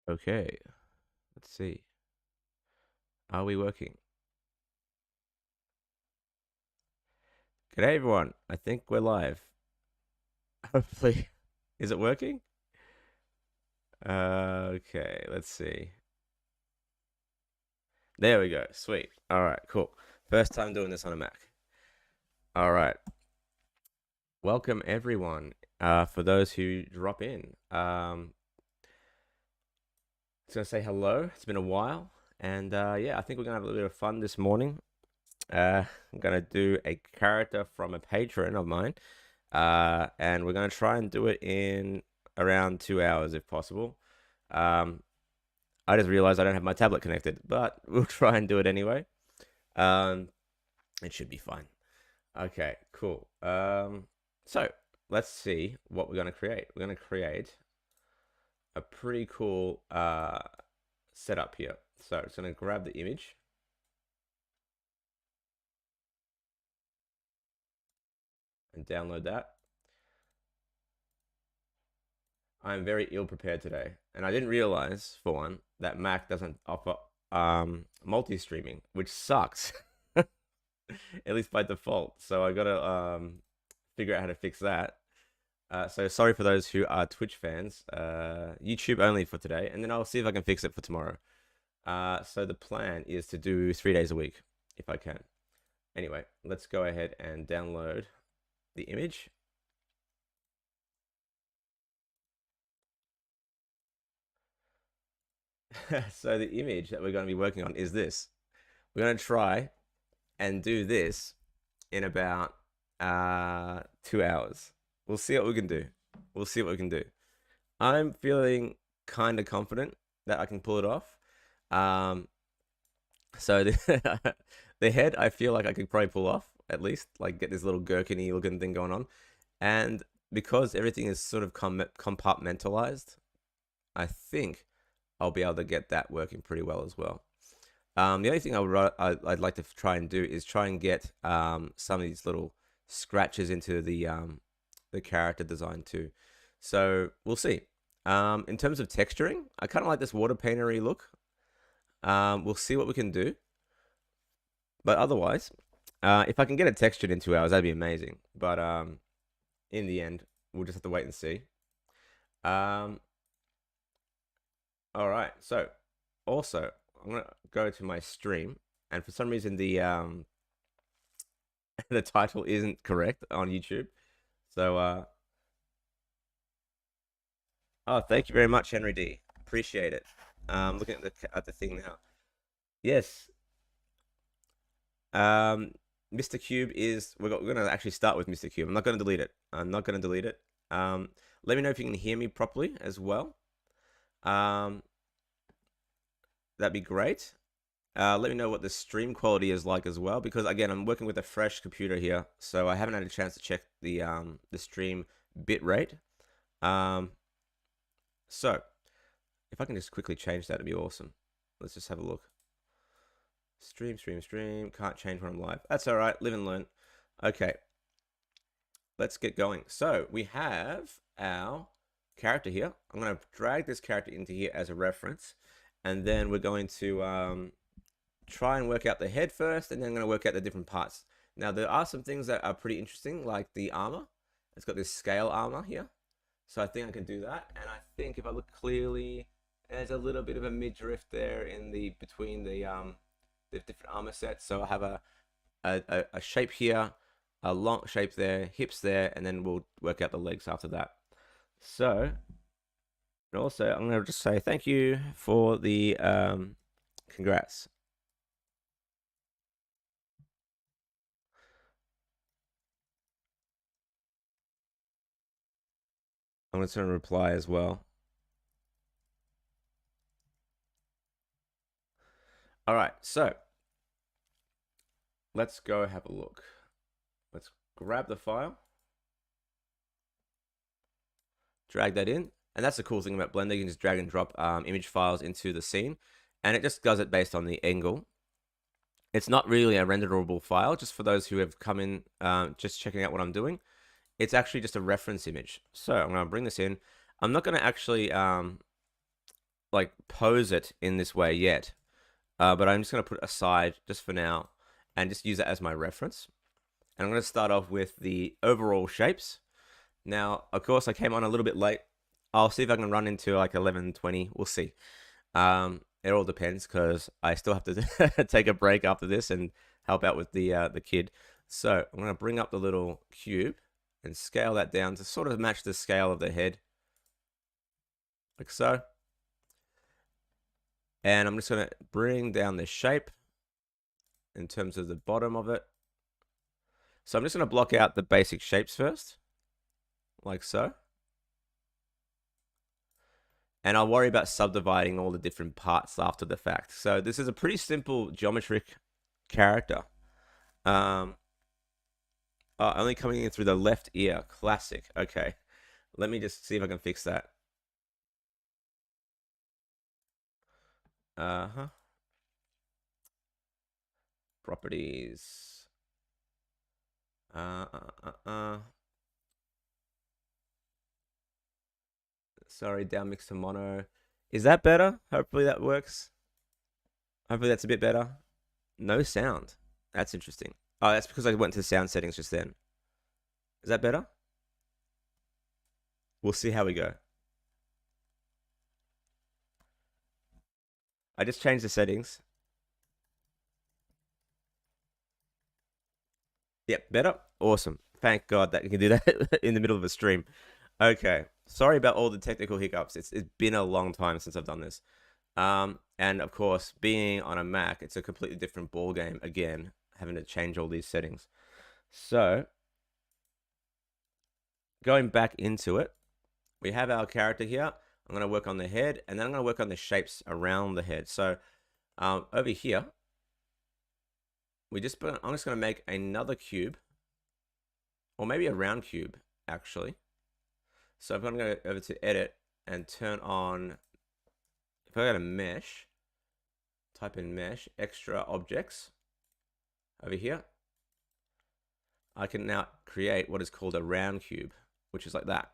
Okay, let's see. Are we working? G'day everyone. I think we're live. Hopefully, is it working? Okay, let's see. There we go. Sweet. All right, cool. First time doing this on a Mac. All right. Welcome everyone. For those who drop in, just gonna say hello. It's been a while, and yeah, I think we're gonna have a little bit of fun this morning. I'm gonna do a character from a patron of mine. And we're going to try and do it in around 2 hours if possible. Um, I just realized I don't have my tablet connected, but we'll try and do it anyway. Um, it should be fine. Okay, cool. So let's see what we're going to create. We're going to create a pretty cool setup here. So it's going to grab the image. And download that. I'm very ill prepared today, and I didn't realize, for one, that Mac doesn't offer multi-streaming, which sucks, at least by default. So I gotta figure out how to fix that. So sorry for those who are Twitch fans. YouTube only for today, and then I'll see if I can fix it for tomorrow. So the plan is to do 3 days a week, if I can. Anyway, let's go ahead and download the image. So the image that we're going to be working on is this. We're going to try and do this in about 2 hours. We'll see what we can do. We'll see what we can do. I'm feeling kind of confident that I can pull it off. So the head, I feel like I could probably pull off at least, like get this little gherkin-y looking thing going on. And because everything is sort of compartmentalized, I think I'll be able to get that working pretty well as well. The only thing I'd like to try and do is try and get some of these little scratches into the character design too. So we'll see. In terms of texturing, I kind of like this water paintery look. We'll see what we can do. But otherwise, if I can get it textured in 2 hours, that'd be amazing. But in the end, we'll just have to wait and see. All right. So also, I'm gonna go to my stream, and for some reason the the title isn't correct on YouTube. So oh, thank you very much, Henry D. Appreciate it. Looking at the thing now. Yes. Mr. Cube is we're gonna actually start with Mr. Cube. I'm not gonna delete it. I'm not gonna delete it. Let me know if you can hear me properly as well. That'd be great. Let me know what the stream quality is like as well, because again, I'm working with a fresh computer here, so I haven't had a chance to check the stream bit rate. So if I can just quickly change that, it'd be awesome. Let's just have a look. Stream. Can't change when I'm live. That's all right. Live and learn. Okay. Let's get going. So we have our character here. I'm going to drag this character into here as a reference, and then we're going to try and work out the head first, and then I'm going to work out the different parts. Now, there are some things that are pretty interesting, like the armor. It's got this scale armor here. So I think I can do that. And I think if I look clearly, there's a little bit of a midriff there in the between the different armor sets. So I have a shape here, a long shape there, hips there, and then we'll work out the legs after that. So, and also I'm going to just say thank you for the congrats. I'm going to reply as well. All right, so let's go have a look. Let's grab the file, drag that in. And that's the cool thing about Blender. You can just drag and drop image files into the scene, and it just does it based on the angle. It's not really a renderable file, just for those who have come in just checking out what I'm doing. It's actually just a reference image. So I'm going to bring this in. I'm not going to actually like pose it in this way yet, but I'm just going to put it aside just for now and just use it as my reference. And I'm going to start off with the overall shapes. Now, of course, I came on a little bit late. I'll see if I can run into like 11:20. We'll see. It all depends because I still have to take a break after this and help out with the kid. So I'm going to bring up the little cube and scale that down to sort of match the scale of the head, like so. And I'm just going to bring down the shape in terms of the bottom of it. So I'm just going to block out the basic shapes first, like so. And I'll worry about subdividing all the different parts after the fact. So this is a pretty simple geometric character. Only coming in through the left ear. Classic. Okay. Let me just see if I can fix that. Uh-huh. Properties. Sorry, down mix to mono. Is that better? Hopefully that works. Hopefully that's a bit better. No sound. That's interesting. Oh, that's because I went to the sound settings just then. Is that better? We'll see how we go. I just changed the settings. Yep, better. Awesome. Thank God that you can do that in the middle of a stream. Okay. Sorry about all the technical hiccups. It's been a long time since I've done this. And of course, being on a Mac, it's a completely different ball game again, having to change all these settings. So, going back into it, we have our character here. I'm going to work on the head, and then I'm going to work on the shapes around the head. So, over here, I'm just going to make another cube, or maybe a round cube, actually. So if I'm going to go over to edit and turn on, if I go to mesh, type in mesh, extra objects, over here, I can now create what is called a round cube, which is like that.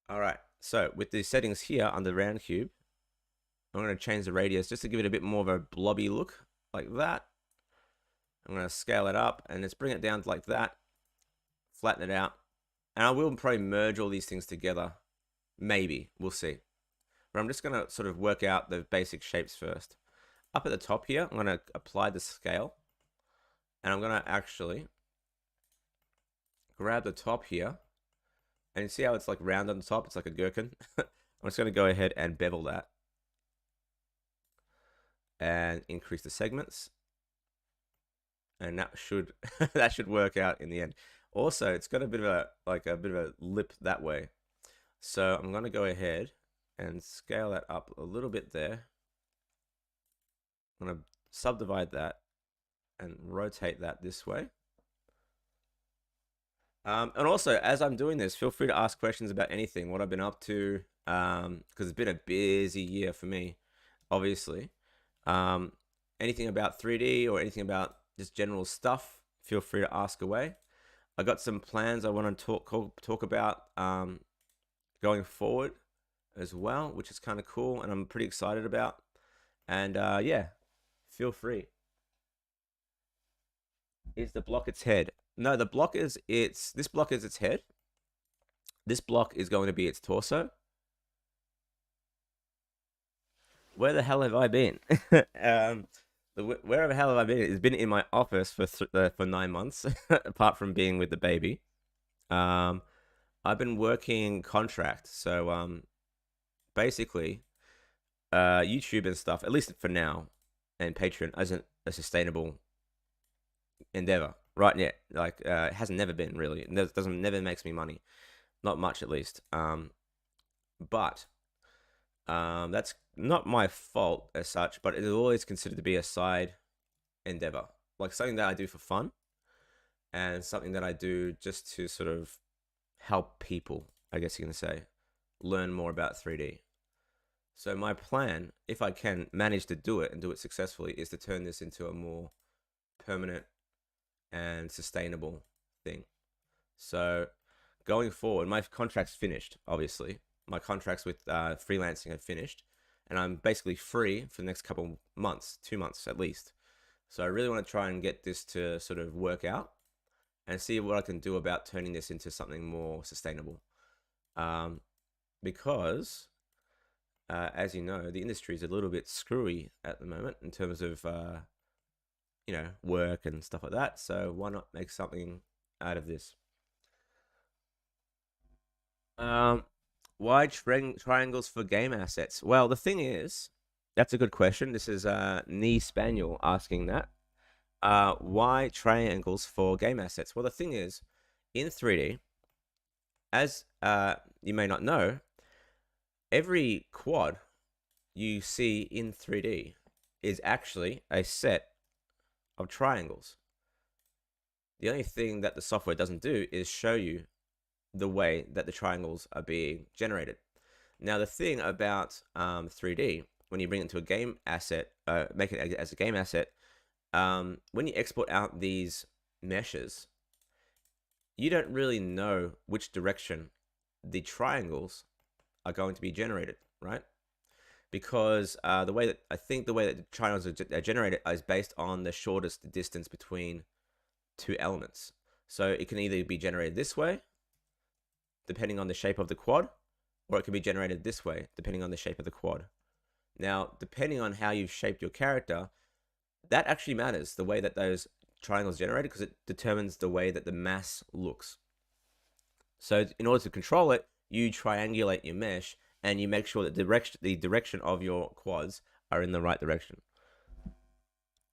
All right, so with the settings here under round cube, I'm going to change the radius just to give it a bit more of a blobby look, like that. I'm going to scale it up and let's bring it down to like that, flatten it out. And I will probably merge all these things together. Maybe, we'll see. But I'm just going to sort of work out the basic shapes first. Up at the top here, I'm going to apply the scale. And I'm going to actually grab the top here. And you see how it's like round on the top? It's like a gherkin. I'm just going to go ahead and bevel that. And increase the segments. And that should that should work out in the end. Also, it's got a bit of a lip that way. So I'm going to go ahead and scale that up a little bit there. I'm going to subdivide that and rotate that this way. And also, as I'm doing this, feel free to ask questions about anything, what I've been up to, because it's been a busy year for me, obviously. Anything about 3D or anything about just general stuff, feel free to ask away. I got some plans I want to talk about going forward as well, which is kind of cool and I'm pretty excited about. And yeah, feel free. Is the block its head? No, the block is this block is its head. This block is going to be its torso. Where the hell have I been? Wherever the hell have I been? It's been in my office for 9 months, apart from being with the baby. I've been working contract, so basically, YouTube and stuff, at least for now, and Patreon isn't a sustainable endeavor, right? Yeah, like it hasn't never been really. It never makes me money, not much at least. But that's not my fault as such, but it is always considered to be a side endeavor, like something that I do for fun, and something that I do just to sort of help people, I guess you can say, learn more about 3D. So my plan, if I can manage to do it and do it successfully, is to turn this into a more permanent and sustainable thing. So going forward, my contract's finished, obviously. my contracts with freelancing have finished, and I'm basically free for the next couple months, 2 months at least. So I really want to try and get this to sort of work out and see what I can do about turning this into something more sustainable. Because, as you know, the industry is a little bit screwy at the moment in terms of, work and stuff like that. So why not make something out of this? Why triangles for game assets? Well, the thing is, that's a good question. This is Knee Spaniel asking that. Why triangles for game assets? Well, the thing is, in 3D, as you may not know, every quad you see in 3D is actually a set of triangles. The only thing that the software doesn't do is show you the way that the triangles are being generated. Now, the thing about 3D, when you bring it into a game asset, make it as a game asset, when you export out these meshes, you don't really know which direction the triangles are going to be generated, right? Because the way that the triangles are generated is based on the shortest distance between two elements. So it can either be generated this way, depending on the shape of the quad, or it can be generated this way, depending on the shape of the quad. Now, depending on how you've shaped your character, that actually matters, the way that those triangles generated, because it determines the way that the mass looks. So in order to control it, you triangulate your mesh and you make sure that the direction of your quads are in the right direction.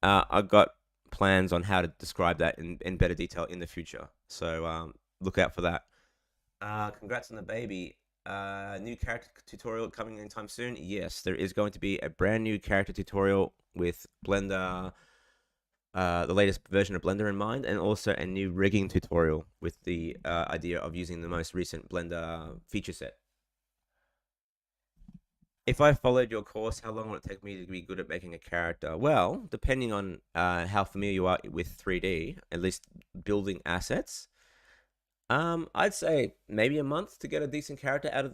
I've got plans on how to describe that in better detail in the future. So look out for that. Congrats on the baby. New character tutorial coming anytime soon? Yes, there is going to be a brand new character tutorial with Blender, the latest version of Blender in mind, and also a new rigging tutorial with the idea of using the most recent Blender feature set. If I followed your course, how long would it take me to be good at making a character? Well, depending on how familiar you are with 3D, at least building assets, I'd say maybe a month to get a decent character out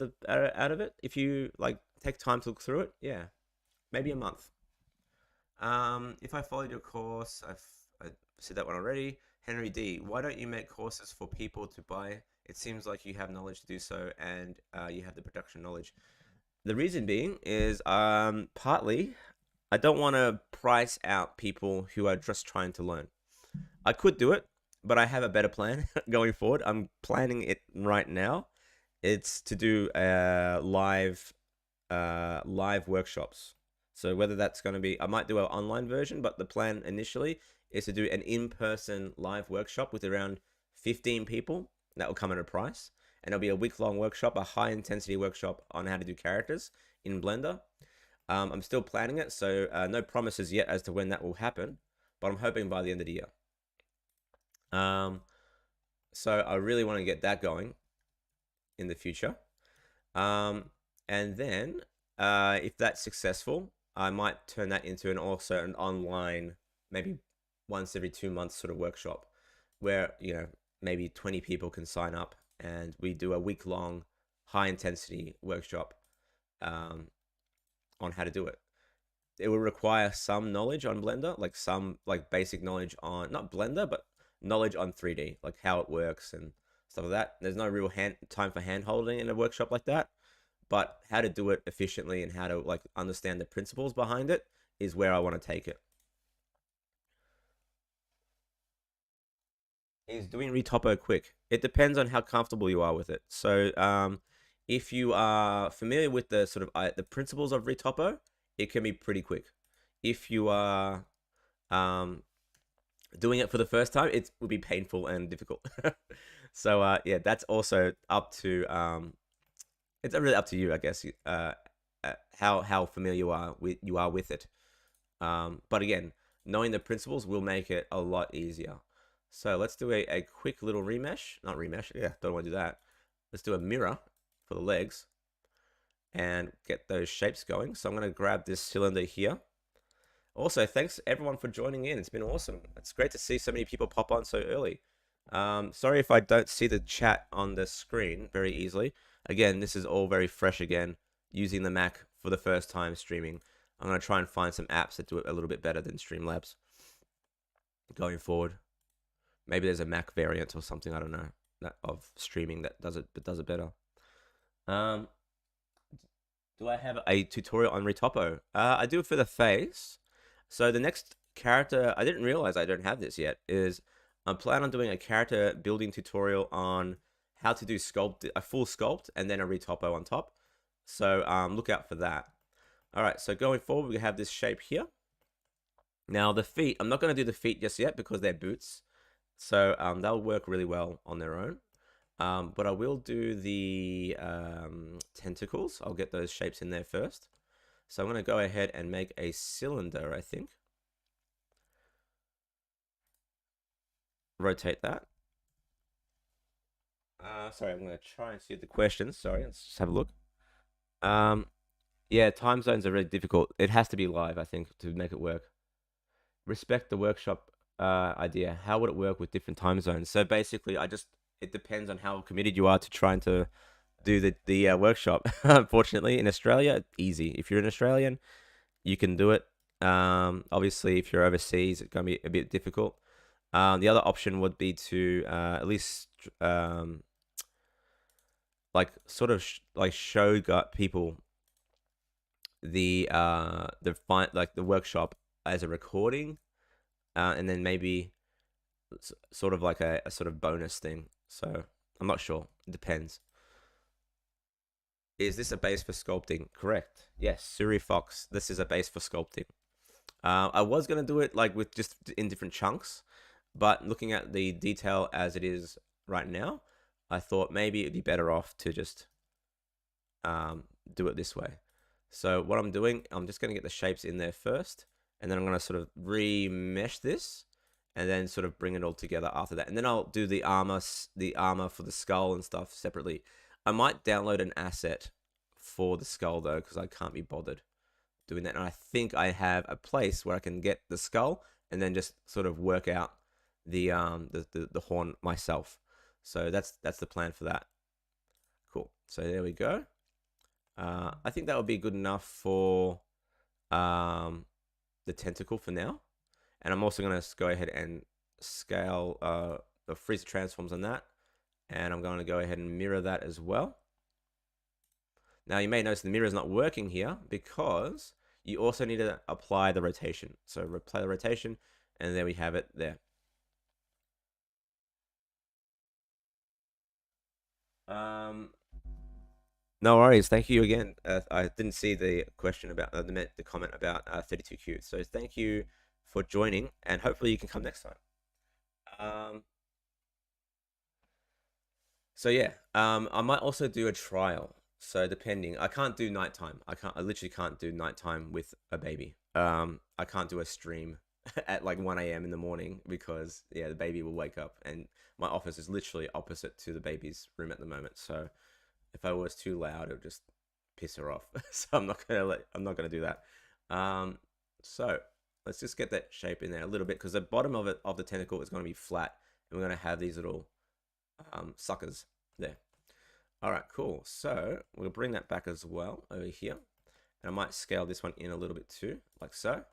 of it. If you like take time to look through it, yeah, maybe a month. If I followed your course, I said that one already. Henry D, why don't you make courses for people to buy? It seems like you have knowledge to do so, and you have the production knowledge. The reason being is partly I don't want to price out people who are just trying to learn. I could do it, but I have a better plan going forward. I'm planning it right now. It's to do live workshops. So whether that's going to be, I might do an online version, but the plan initially is to do an in-person live workshop with around 15 people. That will come at a price. And it'll be a week-long workshop, a high-intensity workshop on how to do characters in Blender. I'm still planning it, so no promises yet as to when that will happen, but I'm hoping by the end of the year. So I really want to get that going in the future. And then if that's successful, I might turn that into an online, maybe once every 2 months sort of workshop where, maybe 20 people can sign up and we do a week-long high-intensity workshop on how to do it. It will require some knowledge on Blender, like some basic knowledge on, not Blender, but knowledge on 3D, like how it works and stuff like that. There's no real time for hand-holding in a workshop like that, but how to do it efficiently and how to understand the principles behind it is where I want to take it. Is doing retopo quick? It depends on how comfortable you are with it. So if you are familiar with the sort of the principles of retopo, it can be pretty quick. If you are doing it for the first time, it will be painful and difficult. So yeah, that's also up to it's really up to you, I guess. How familiar you are with it. But again, knowing the principles will make it a lot easier. So let's do a quick little remesh. Not remesh, yeah, don't want to do that. Let's do a mirror for the legs and get those shapes going. So I'm going to grab this cylinder here. Also, thanks everyone for joining in. It's been awesome. It's great to see so many people pop on so early. Sorry if I don't see the chat on the screen very easily. Again, this is all very fresh again, using the Mac for the first time streaming. I'm going to try and find some apps that do it a little bit better than Streamlabs going forward. Maybe there's a Mac variant or something, I don't know, that of streaming that does it better. Do I have a tutorial on Retopo? I do it for the face. So the next character, I didn't realize I don't have this yet, is I'm planning on doing a character building tutorial on how to do a full sculpt and then a retopo on top. So look out for that. All right, so going forward, we have this shape here. Now the feet, I'm not going to do the feet just yet because they're boots. So they'll work really well on their own. But I will do the tentacles. I'll get those shapes in there first. So I'm going to go ahead and make a cylinder, I think. Rotate that. Sorry, I'm going to try and see the questions. Sorry, let's just have a look. Yeah, time zones are really difficult. It has to be live, I think, to make it work. Respect the workshop idea. How would it work with different time zones? So basically, it depends on how committed you are to trying to do the workshop. Unfortunately, in Australia, easy. If you're an Australian, you can do it. Obviously, if you're overseas, it's going to be a bit difficult. The other option would be to at least like sort of like show people the workshop as a recording, and then maybe sort of like a sort of bonus thing. So I'm not sure. It depends. Is this a base for sculpting? Correct. Yes, Suri Fox. This is a base for sculpting. I was gonna do it like with just in different chunks, but looking at the detail as it is right now, I thought maybe it'd be better off to just do it this way. So what I'm doing, I'm just gonna get the shapes in there first, and then I'm gonna sort of remesh this, and then sort of bring it all together after that. And then I'll do the armor for the skull and stuff separately. I might download an asset for the skull though, because I can't be bothered doing that. And I think I have a place where I can get the skull and then just sort of work out the horn myself. So that's the plan for that. Cool. So there we go. I think that would be good enough for the tentacle for now. And I'm also going to go ahead and scale the freezer transforms on that. And I'm going to go ahead and mirror that as well. Now you may notice the mirror is not working here because you also need to apply the rotation. So apply the rotation, and there we have it there. No worries. Thank you again. I didn't see the question about the comment about 32Q. So thank you for joining, and hopefully you can come next time. So yeah, I might also do a trial. So depending, I can't do nighttime. I literally can't do nighttime with a baby. I can't do a stream at like 1 a.m. in the morning because yeah, the baby will wake up, and my office is literally opposite to the baby's room at the moment. So if I was too loud, it would just piss her off. So I'm not gonna do that. So let's just get that shape in there a little bit, because the bottom of the tentacle is going to be flat, and we're going to have these little suckers there. All right, cool. So we'll bring that back as well over here, and I might scale this one in a little bit too, like so.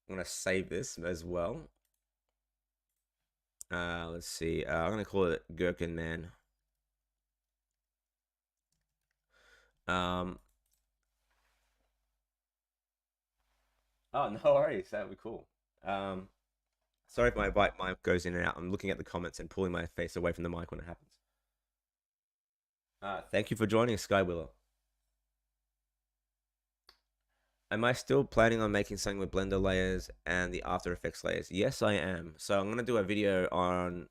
I'm gonna save this as well. Let's see. I'm gonna call it Gherkin Man. Oh, no worries. That would be cool. Sorry if my mic goes in and out. I'm looking at the comments and pulling my face away from the mic when it happens. Thank you for joining, Sky Willow. Am I still planning on making something with Blender layers and the After Effects layers? Yes, I am. So I'm gonna do a video on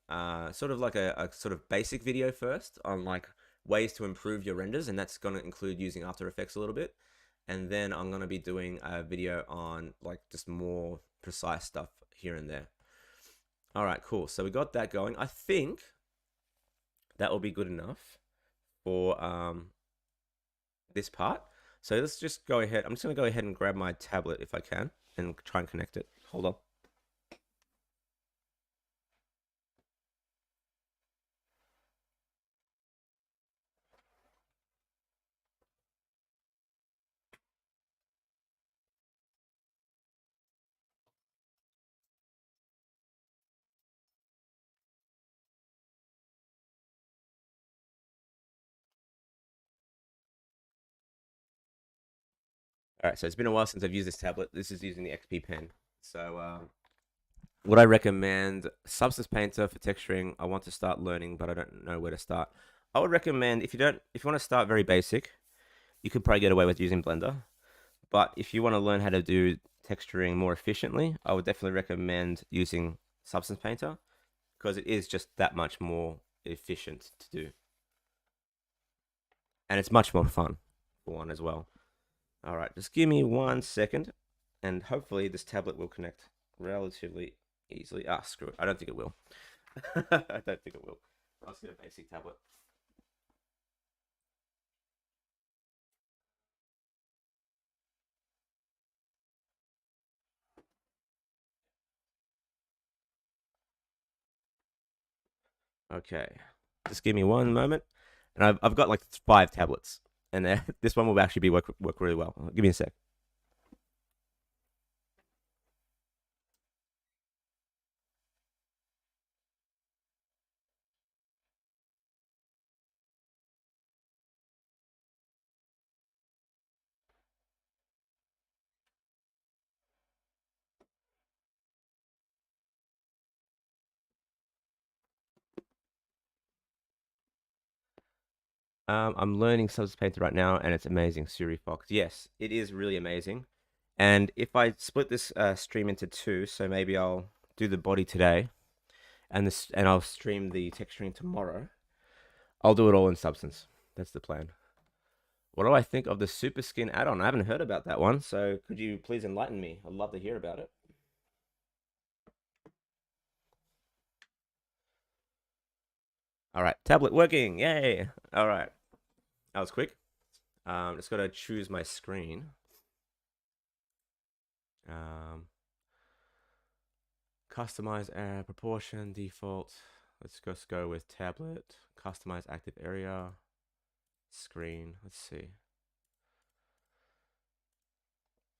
sort of like a sort of basic video first on like ways to improve your renders, and that's gonna include using After Effects a little bit. And then I'm gonna be doing a video on like just more precise stuff here and there. All right, cool. So we got that going. I think that will be good enough for this part. So let's just go ahead. I'm just going to go ahead and grab my tablet if I can and try and connect it. Hold on. All right, so it's been a while since I've used this tablet. This is using the XP pen. So would I recommend Substance Painter for texturing? I want to start learning, but I don't know where to start. I would recommend if you want to start very basic, you could probably get away with using Blender. But if you want to learn how to do texturing more efficiently, I would definitely recommend using Substance Painter because it is just that much more efficient to do. And it's much more fun for one as well. All right, just give me 1 second and hopefully this tablet will connect relatively easily. Ah, screw it. I don't think it will. I don't think it will. I'll just get a basic tablet. Okay, just give me 1 moment. And I've got like 5 tablets. And this one will actually work really well. Give me a sec. I'm learning Substance Painter right now, and it's amazing. Siri Fox. Yes, it is really amazing. And if I split this stream into 2, so maybe I'll do the body today, and I'll stream the texturing tomorrow. I'll do it all in Substance. That's the plan. What do I think of the Super Skin add-on? I haven't heard about that one, so could you please enlighten me? I'd love to hear about it. All right, tablet working. Yay! All right, that was quick. Just gotta choose my screen. Customize proportion default. Let's just go with tablet. Customize active area. Screen. Let's see.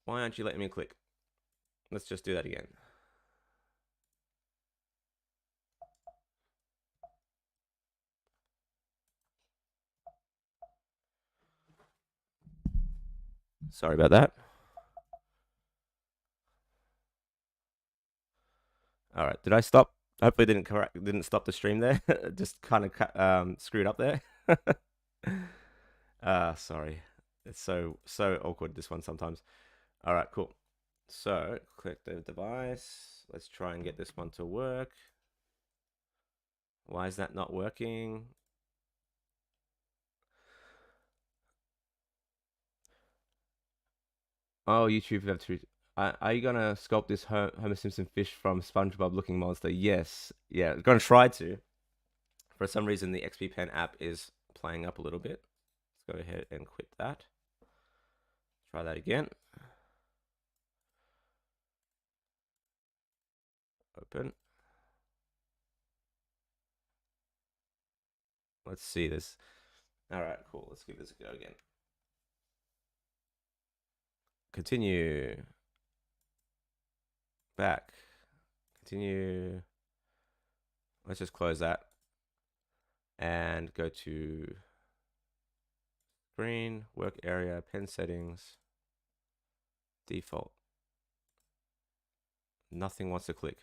Why aren't you letting me click? Let's just do that again. Sorry about that. All right, did I stop? Hopefully, didn't stop the stream there. Just kind of screwed up there. Sorry. It's so awkward this one sometimes. All right, cool. So click the device. Let's try and get this one to work. Why is that not working? Oh, YouTube have to. Are you gonna sculpt this Homer Simpson fish from SpongeBob looking monster? Yes. Yeah, gonna try to. For some reason, the XP Pen app is playing up a little bit. Let's go ahead and quit that. Try that again. Open. Let's see this. All right, cool. Let's give this a go again. Continue. Back. Continue. Let's just close that and go to screen, work area, pen settings, default. Nothing wants to click.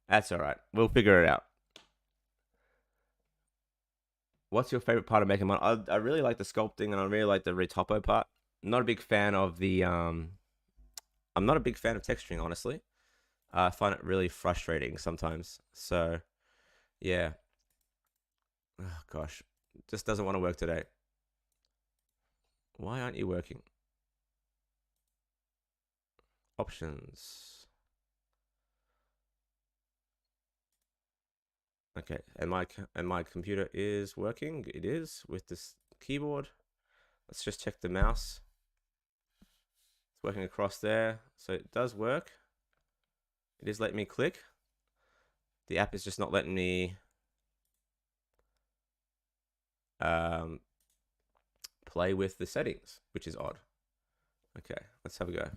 That's all right. We'll figure it out. What's your favorite part of making mine? I really like the sculpting and I really like the retopo part. I'm not a big fan of the I'm not a big fan of texturing, honestly. I find it really frustrating sometimes. So, yeah. Oh, gosh, just doesn't want to work today. Why aren't you working? Options. Okay, and my computer is working. It is with this keyboard. Let's just check the mouse. It's working across there, so it does work. It is letting me click. The app is just not letting me play with the settings, which is odd. Okay, let's have a go.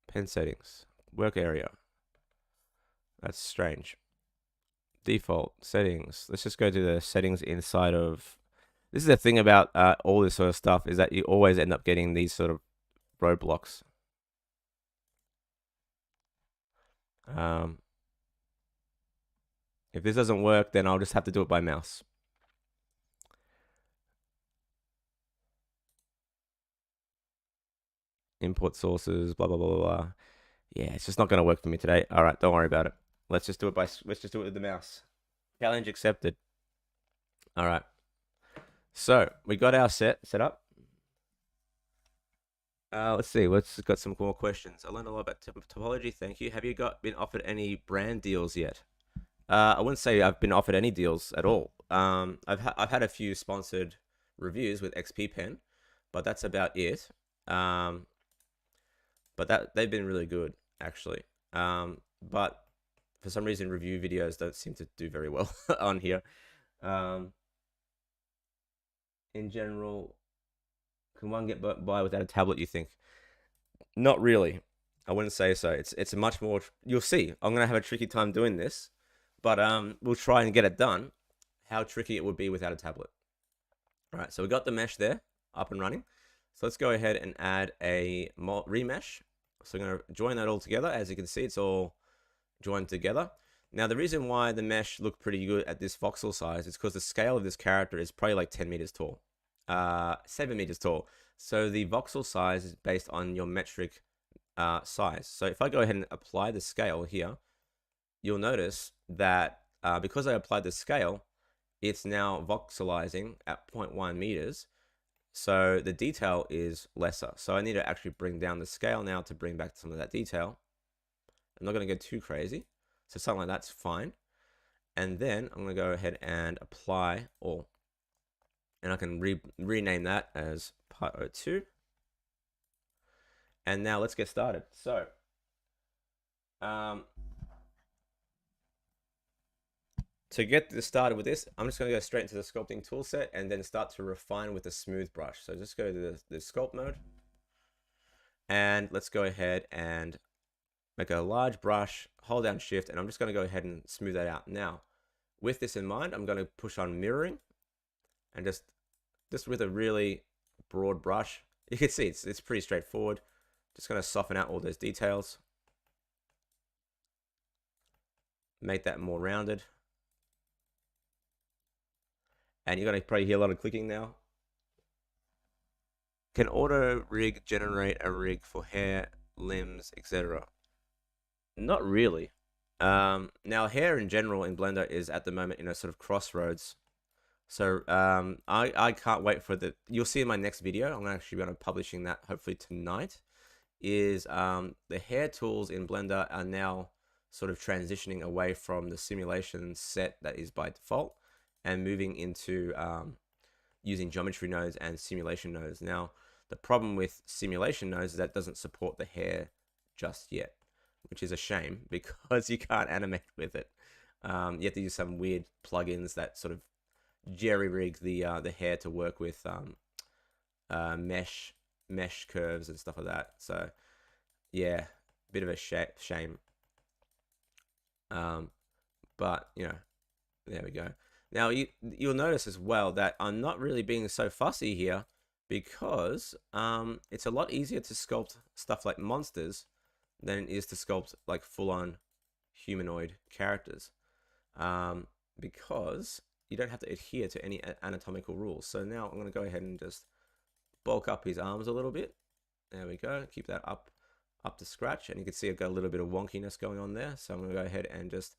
Pen settings, work area. That's strange. Default settings. Let's just go to the settings inside of This is the thing about all this sort of stuff, is that you always end up getting these sort of roadblocks. If this doesn't work, then I'll just have to do it by mouse. Import sources, blah, blah, blah, blah, blah. Yeah, it's just not going to work for me today. All right, don't worry about it. Let's just do it with the mouse. Challenge accepted. All right. So we got our set up. Let's see. Let's got some more questions. I learned a lot about topology. Thank you. Have you been offered any brand deals yet? I wouldn't say I've been offered any deals at all. I've had a few sponsored reviews with XP Pen, but that's about it. But they've been really good actually. But for some reason, review videos don't seem to do very well on here. In general, can one get by without a tablet, you think? Not really. I wouldn't say so. It's a much more. You'll see. I'm gonna have a tricky time doing this, but we'll try and get it done. How tricky it would be without a tablet. All right, so we got the mesh there up and running. So let's go ahead and add a remesh. So I'm gonna join that all together. As you can see, it's all joined together. Now, the reason why the mesh looked pretty good at this voxel size is because the scale of this character is probably like 10 meters tall, 7 meters tall. So the voxel size is based on your metric size. So if I go ahead and apply the scale here, you'll notice that because I applied the scale, it's now voxelizing at 0.1 meters. So the detail is lesser. So I need to actually bring down the scale now to bring back some of that detail. I'm not going to go too crazy. So something like that's fine. And then I'm going to go ahead and apply all. And I can rename that as part 02. And now let's get started. So, to get started with this, I'm just going to go straight into the sculpting tool set and then start to refine with a smooth brush. So just go to the sculpt mode. And let's go ahead and make a large brush, hold down shift, and I'm just going to go ahead and smooth that out. Now, with this in mind, I'm going to push on mirroring and just with a really broad brush. You can see it's pretty straightforward. Just going to soften out all those details. Make that more rounded. And you're going to probably hear a lot of clicking now. Can auto rig generate a rig for hair, limbs, etc.? Not really. Now hair in general in Blender is at the moment in a sort of crossroads. So I can't wait for you'll see in my next video, I'm actually going to be publishing that hopefully tonight, is the hair tools in Blender are now sort of transitioning away from the simulation set that is by default and moving into using geometry nodes and simulation nodes. Now, the problem with simulation nodes is that it doesn't support the hair just yet, which is a shame because you can't animate with it. You have to use some weird plugins that sort of jerry-rig the hair to work with mesh curves and stuff like that. So yeah, bit of a shame. But you know, there we go. Now you'll notice as well that I'm not really being so fussy here because it's a lot easier to sculpt stuff like monsters than it is to sculpt like full-on humanoid characters, because you don't have to adhere to any anatomical rules. So now I'm going to go ahead and just bulk up his arms a little bit. There we go. Keep that up to scratch, and you can see I've got a little bit of wonkiness going on there. So I'm going to go ahead and just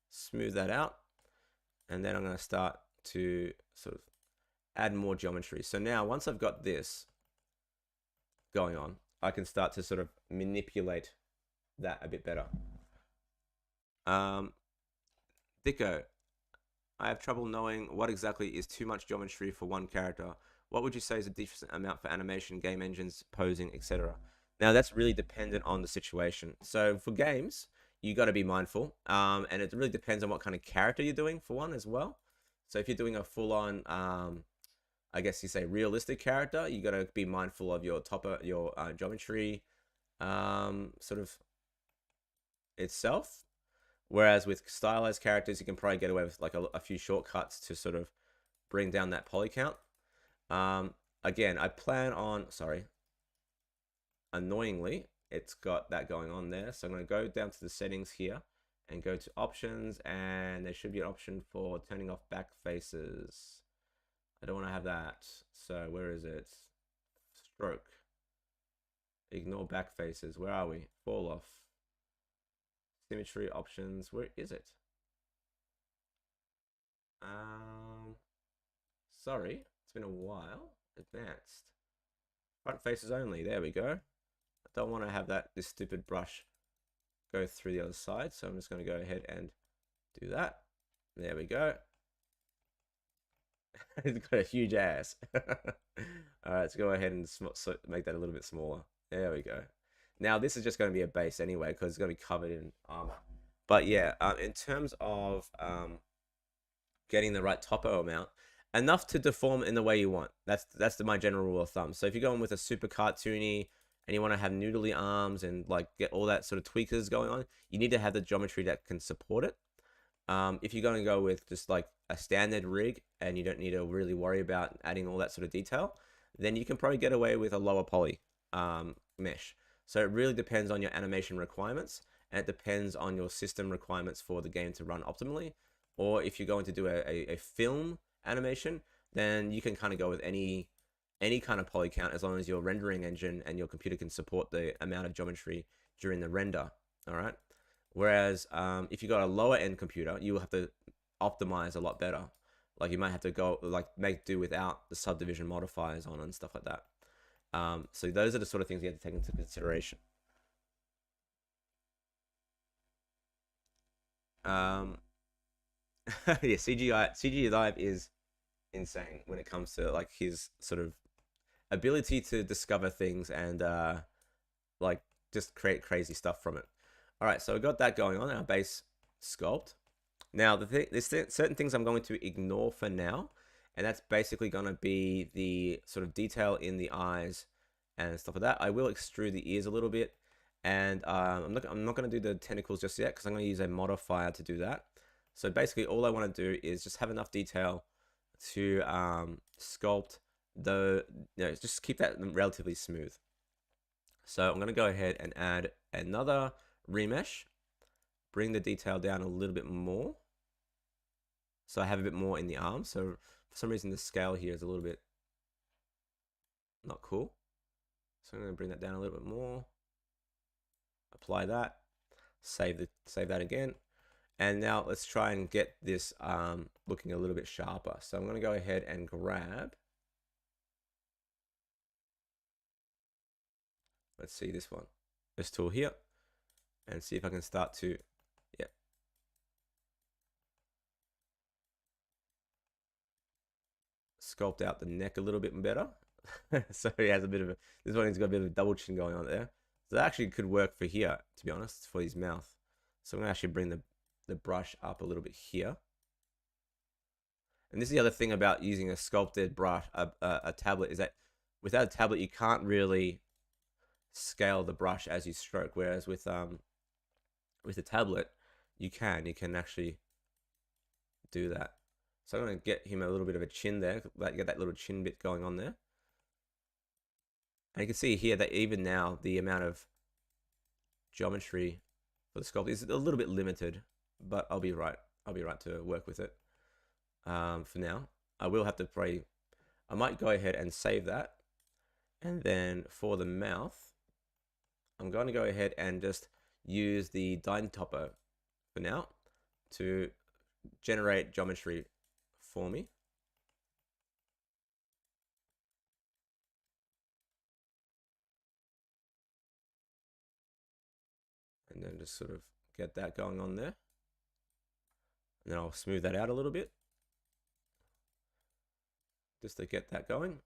smooth that out, and then I'm going to start to sort of add more geometry. So now once I've got this going on, I can start to sort of manipulate that a bit better. Dicko, I have trouble knowing what exactly is too much geometry for one character. What would you say is a decent amount for animation, game engines, posing, etc.? Now that's really dependent on the situation. So for games, you got to be mindful, and it really depends on what kind of character you're doing for one as well. So if you're doing a full-on, I guess you say realistic character, you got to be mindful of your geometry, sort of itself. Whereas with stylized characters, you can probably get away with like a few shortcuts to sort of bring down that poly count. Again, I plan on, sorry, annoyingly, it's got that going on there. So I'm going to go down to the settings here and go to options, and there should be an option for turning off back faces. I don't want to have that. So where is it? Stroke. Ignore back faces. Where are we? Fall off. Symmetry options. Where is it? Sorry, it's been a while. Advanced. Front faces only. There we go. I don't want to have this stupid brush go through the other side, so I'm just going to go ahead and do that. There we go. It's got a huge ass. All right, let's go ahead and make that a little bit smaller. There we go. Now this is just going to be a base anyway because it's going to be covered in armor. But yeah, in terms of getting the right topo amount, enough to deform in the way you want. That's my general rule of thumb. So if you're going with a super cartoony and you want to have noodly arms and like get all that sort of tweakers going on, you need to have the geometry that can support it. If you're going to go with just like a standard rig and you don't need to really worry about adding all that sort of detail, then you can probably get away with a lower poly mesh. So it really depends on your animation requirements, and it depends on your system requirements for the game to run optimally. Or if you're going to do a film animation, then you can kind of go with any kind of poly count as long as your rendering engine and your computer can support the amount of geometry during the render. All right. Whereas if you got a lower end computer, you will have to optimize a lot better. Like you might have to go like make do without the subdivision modifiers on and stuff like that. So those are the sort of things you have to take into consideration. Yeah, CGI Live is insane when it comes to like his sort of ability to discover things and like just create crazy stuff from it. All right, so we got that going on our base sculpt. Now there's certain things I'm going to ignore for now, and that's basically going to be the sort of detail in the eyes and stuff like that. I will extrude the ears a little bit, and I'm not going to do the tentacles just yet because I'm going to use a modifier to do that. So basically, all I want to do is just have enough detail to sculpt just keep that relatively smooth. So I'm going to go ahead and add another remesh, bring the detail down a little bit more. So I have a bit more in the arm. So for some reason, the scale here is a little bit not cool. So I'm going to bring that down a little bit more. Apply that. Save that again. And now let's try and get this looking a little bit sharper. So I'm going to go ahead and grab, let's see this one, this tool here, and see if I can start to, yeah. Sculpt out the neck a little bit better. So he has a bit of this one he's got a bit of a double chin going on there. So that actually could work for here, to be honest, for his mouth. So I'm going to actually bring the brush up a little bit here. And this is the other thing about using a sculpted brush, a tablet, is that without a tablet, you can't really scale the brush as you stroke. Whereas with a tablet, you can actually do that. So I'm going to get him a little bit of a chin there, get that little chin bit going on there. And you can see here that even now, the amount of geometry for the sculpt is a little bit limited, but I'll be right to work with it. For now, I will have to I might go ahead and save that. And then for the mouth, I'm going to go ahead and just use the Dyne Topo for now to generate geometry for me. And then just sort of get that going on there. And then I'll smooth that out a little bit, just to get that going.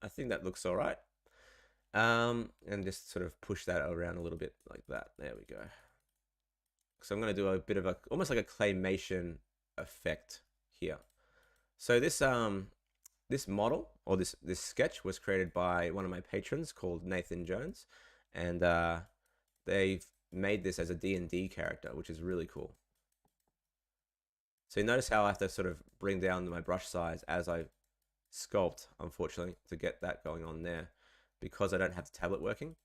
I think that looks all right. And just sort of push that around a little bit like that. There we go. So I'm going to do a bit of almost like a claymation effect here. So this this model, or this sketch, was created by one of my patrons called Nathan Jones, and they've made this as a D&D character, which is really cool. So you notice how I have to sort of bring down my brush size as I sculpt, unfortunately, to get that going on there because I don't have the tablet working.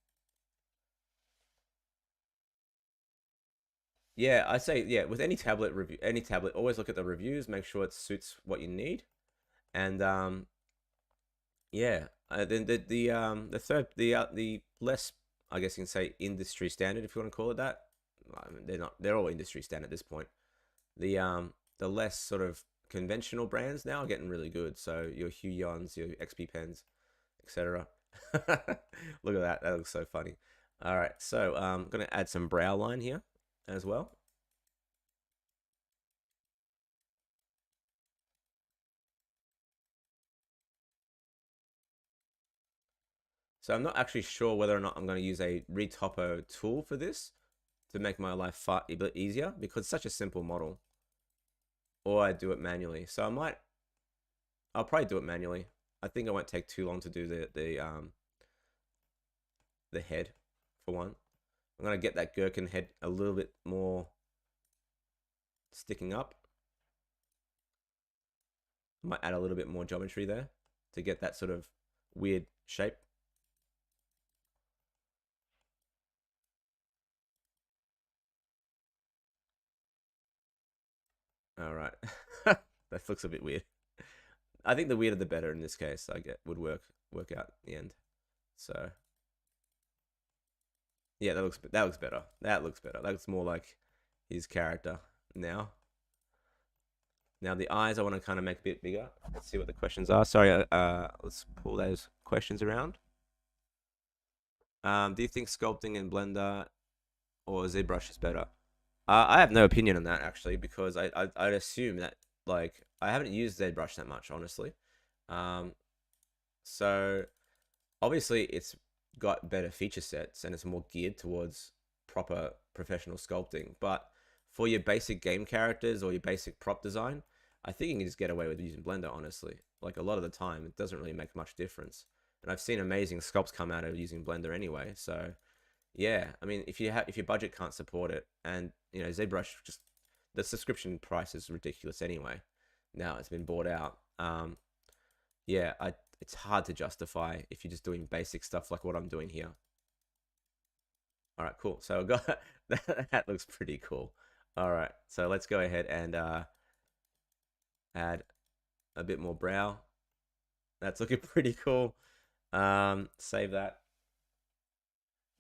Yeah, I say yeah, with any tablet review, any tablet, always look at the reviews, make sure it suits what you need, and yeah, then the third the less, I guess you can say, industry standard, if you want to call it that. I mean, they're not, they're all industry standard at this point. The less sort of conventional brands now are getting really good. So your Huyons, your XP pens, etc. Look at that. That looks so funny. All right, so I'm gonna add some brow line here as well. So I'm not actually sure whether or not I'm going to use a retopo tool for this to make my life far a bit easier because it's such a simple model, or I do it manually. So I'll probably do it manually. I think it won't take too long to do the head for one. I'm gonna get that gherkin head a little bit more sticking up. Might add a little bit more geometry there to get that sort of weird shape. All right, that looks a bit weird. I think the weirder the better in this case. I get would work out in the end. So yeah, that looks better. That looks better. That looks more like his character now. Now the eyes I want to kind of make a bit bigger. Let's see what the questions are. Sorry, let's pull those questions around. Do you think sculpting in Blender or ZBrush is better? I have no opinion on that actually because I'd assume that, like, I haven't used ZBrush that much honestly. Um, so obviously it's got better feature sets and it's more geared towards proper professional sculpting. But for your basic game characters or your basic prop design, I think you can just get away with using Blender, honestly. Like a lot of the time, it doesn't really make much difference. And I've seen amazing sculpts come out of using Blender anyway. So yeah, I mean, if your budget can't support it, and you know ZBrush, just the subscription price is ridiculous anyway. Now it's been bought out. Yeah, it's hard to justify if you're just doing basic stuff like what I'm doing here. All right, cool. So I got that looks pretty cool. All right, so let's go ahead and add a bit more brow. That's looking pretty cool. Save that.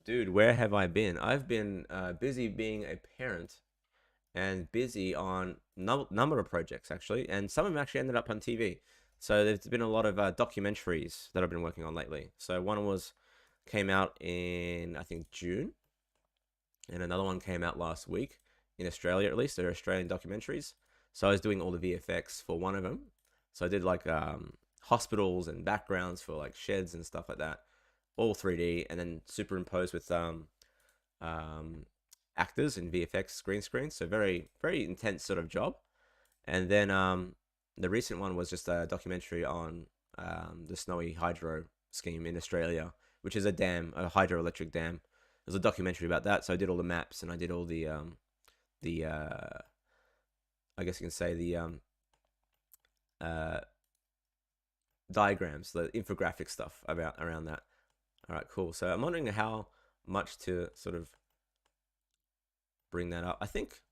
Dude, where have I been? I've been busy being a parent and busy on number of projects actually, and some of them actually ended up on TV. So there's been a lot of documentaries that I've been working on lately. So one came out in, I think, June, and another one came out last week in Australia. At least they're Australian documentaries. So I was doing all the VFX for one of them. So I did like hospitals and backgrounds for like sheds and stuff like that, all 3D, and then superimposed with um, actors in VFX green screen. So very very intense sort of job. And then the recent one was just a documentary on the Snowy Hydro scheme in Australia, which is a hydroelectric dam. There's a documentary about that. So I did all the maps and I did all the I guess you can say the uh, diagrams, the infographic stuff about around that. All right, cool. So I'm wondering how much to sort of bring that up. I think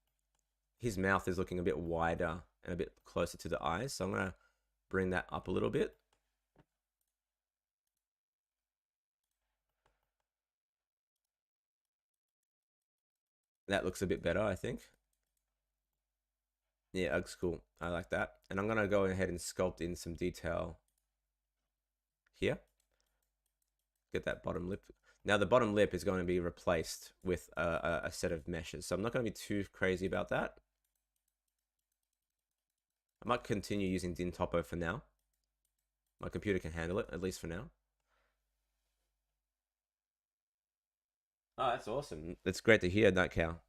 his mouth is looking a bit wider and a bit closer to the eyes. So I'm going to bring that up a little bit. That looks a bit better, I think. Yeah, that looks cool. I like that. And I'm going to go ahead and sculpt in some detail here. Get that bottom lip. Now the bottom lip is going to be replaced with a set of meshes. So I'm not going to be too crazy about that. I might continue using Dintopo for now. My computer can handle it, at least for now. Oh, that's awesome. That's great to hear, Nut Cow.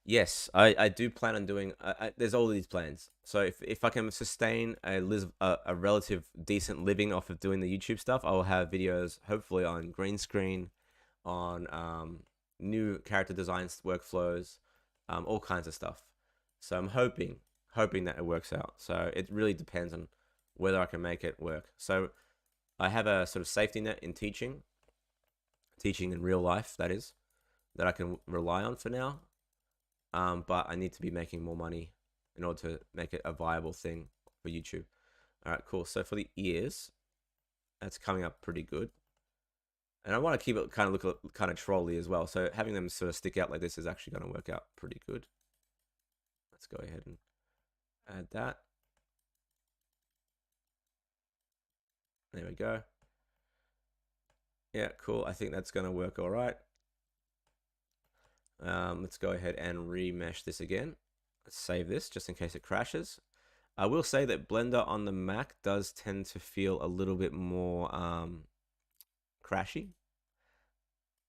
Yes, I do plan on doing. There's all these plans. So if I can sustain a relative decent living off of doing the YouTube stuff, I will have videos hopefully on green screen, on new character designs workflows, all kinds of stuff. So I'm hoping that it works out. So it really depends on whether I can make it work. So I have a sort of safety net in teaching in real life, that is, that I can rely on for now. But I need to be making more money in order to make it a viable thing for YouTube. All right, cool. So for the ears, that's coming up pretty good. And I want to keep it kind of look kind of trolly as well. So having them sort of stick out like this is actually going to work out pretty good. Let's go ahead and add that. There we go. Yeah, cool. I think that's going to work all right. Let's go ahead and remesh this again. Let's save this just in case it crashes. I will say that Blender on the Mac does tend to feel a little bit more crashy.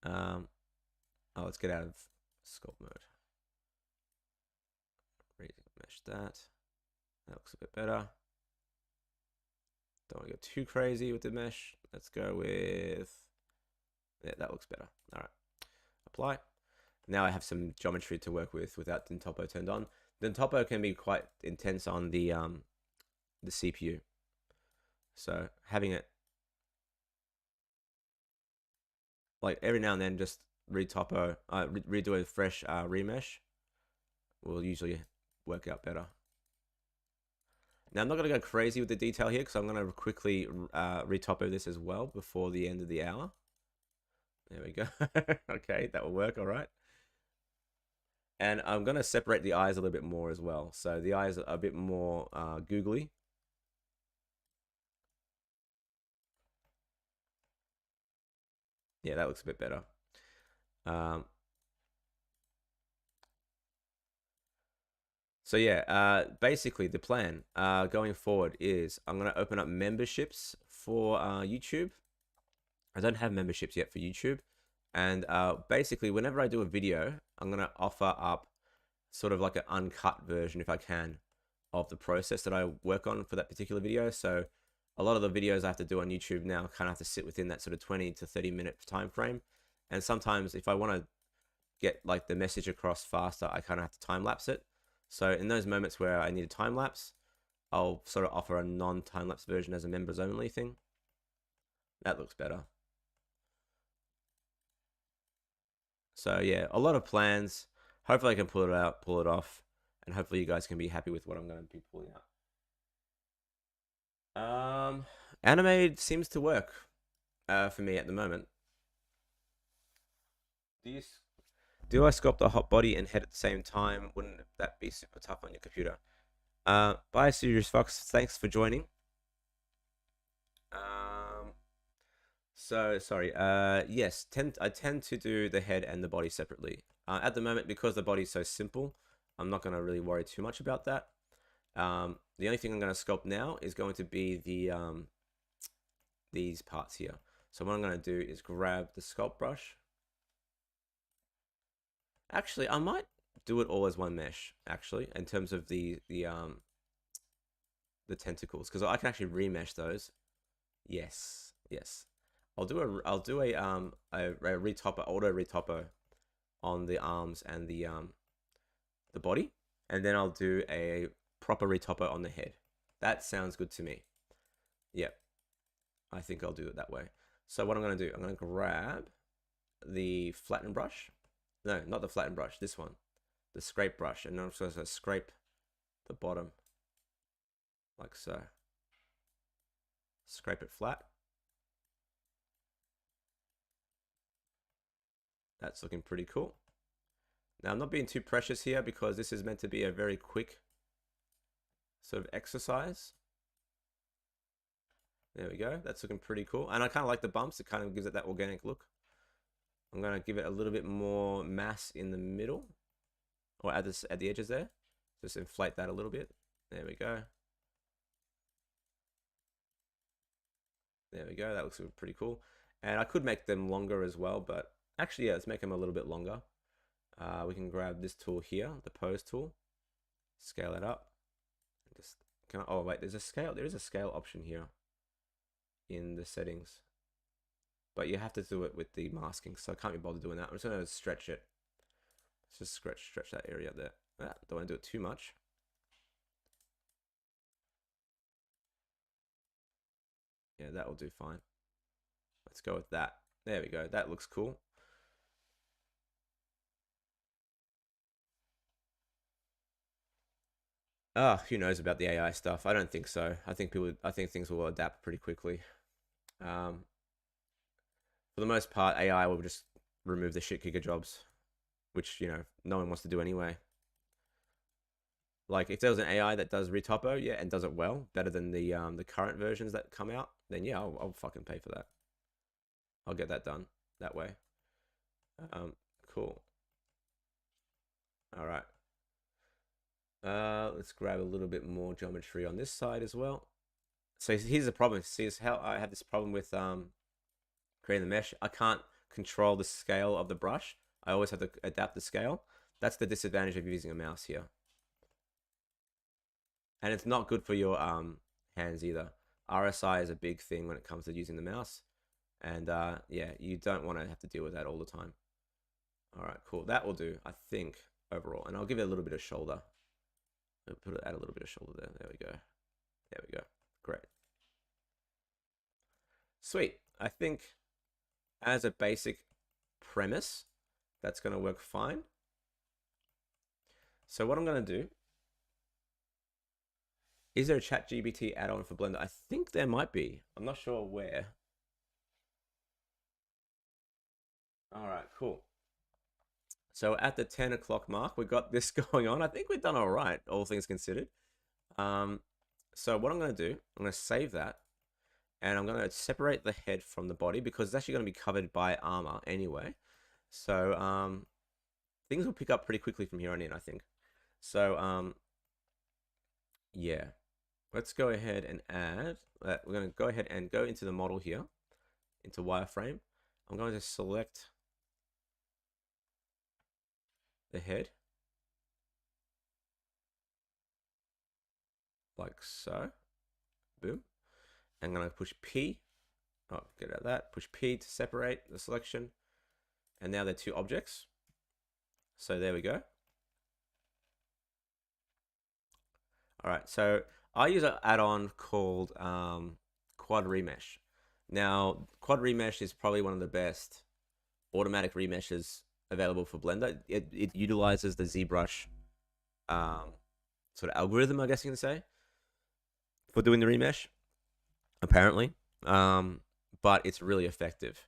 Let's get out of sculpt mode. Remesh that. That looks a bit better. Don't want to go too crazy with the mesh. Let's go with... Yeah, that looks better. All right. Apply. Now I have some geometry to work with without Dentopo turned on. Dentopo can be quite intense on the CPU. So having it like every now and then, just redo a fresh remesh will usually work out better. Now I'm not going to go crazy with the detail here because I'm going to quickly retopo this as well before the end of the hour. There we go. Okay, that will work. All right. And I'm going to separate the eyes a little bit more as well. So the eyes are a bit more googly. Yeah, that looks a bit better. So yeah, basically the plan going forward is I'm going to open up memberships for YouTube. I don't have memberships yet for YouTube. And basically whenever I do a video, I'm going to offer up sort of like an uncut version, if I can, of the process that I work on for that particular video. So a lot of the videos I have to do on YouTube now kind of have to sit within that sort of 20 to 30 minute time frame. And sometimes if I want to get like the message across faster, I kind of have to time lapse it. So in those moments where I need a time lapse, I'll sort of offer a non-time lapse version as a members only thing. That looks better. So yeah, a lot of plans. Hopefully I can pull it off, and hopefully you guys can be happy with what I'm going to be pulling out. Animated seems to work for me at the moment. Do I sculpt the hot body and head at the same time? Wouldn't that be super tough on your computer? Bye, Serious Fox. Thanks for joining. So sorry. Yes, I tend to do the head and the body separately. At the moment, because the body's so simple, I'm not going to really worry too much about that. The only thing I'm going to sculpt now is going to be the these parts here. So what I'm going to do is grab the sculpt brush. Actually, I might do it all as one mesh, actually, in terms of the tentacles, because I can actually remesh those. Yes, yes. I'll do a retopper, auto retopper on the arms and the body, and then I'll do a proper retopper on the head. That sounds good to me. Yep, I think I'll do it that way. So what I'm going to do, I'm going to grab the flatten brush. No, not the flatten brush, this one. The scrape brush. And I'm supposed to scrape the bottom. Like so. Scrape it flat. That's looking pretty cool. Now I'm not being too precious here because this is meant to be a very quick sort of exercise. There we go. That's looking pretty cool. And I kind of like the bumps. It kind of gives it that organic look. I'm going to give it a little bit more mass in the middle, or at the edges there. Just inflate that a little bit. There we go. There we go. That looks pretty cool. And I could make them longer as well, but actually, yeah, let's make them a little bit longer. We can grab this tool here, the pose tool, scale it up. Just oh wait, there's a scale. There is a scale option here in the settings. But you have to do it with the masking, so I can't be bothered doing that. I'm just going to stretch it. Let's just stretch that area there. Don't want to do it too much. Yeah, that will do fine. Let's go with that. There we go. That looks cool. Who knows about the AI stuff? I don't think so. I think things will adapt pretty quickly. Um, for the most part, AI will just remove the shit kicker jobs, which no one wants to do anyway. Like if there was an AI that does retopo, yeah, and does it well, better than the current versions that come out, then yeah, I'll fucking pay for that. I'll get that done that way. Cool. All right. Let's grab a little bit more geometry on this side as well. So here's the problem. See how I have this problem with creating the mesh. I can't control the scale of the brush. I always have to adapt the scale. That's the disadvantage of using a mouse here. And it's not good for your hands either. RSI is a big thing when it comes to using the mouse. And yeah, you don't want to have to deal with that all the time. All right, cool. That will do, I think, overall. And I'll give it a little bit of shoulder. Add a little bit of shoulder there. There we go. There we go. Great. Sweet. I think as a basic premise, that's going to work fine. So what I'm going to do, is there a ChatGPT add-on for Blender? I think there might be. I'm not sure where. All right, cool. So at the 10 o'clock mark, we got this going on. I think we've done all right, all things considered. So what I'm going to do, I'm going to save that. And I'm going to separate the head from the body because it's actually going to be covered by armor anyway. So things will pick up pretty quickly from here on in, I think. So yeah, let's go ahead and add. We're going to go ahead and go into the model here, into wireframe. I'm going to select the head like so. Boom. I'm going to push P. Oh, get out of that. Push P to separate the selection. And now they're two objects. So there we go. All right, so I use an add-on called Quad Remesh. Now, Quad Remesh is probably one of the best automatic remeshes available for Blender. It utilizes the ZBrush sort of algorithm, I guess you can say, for doing the remesh, apparently. But it's really effective.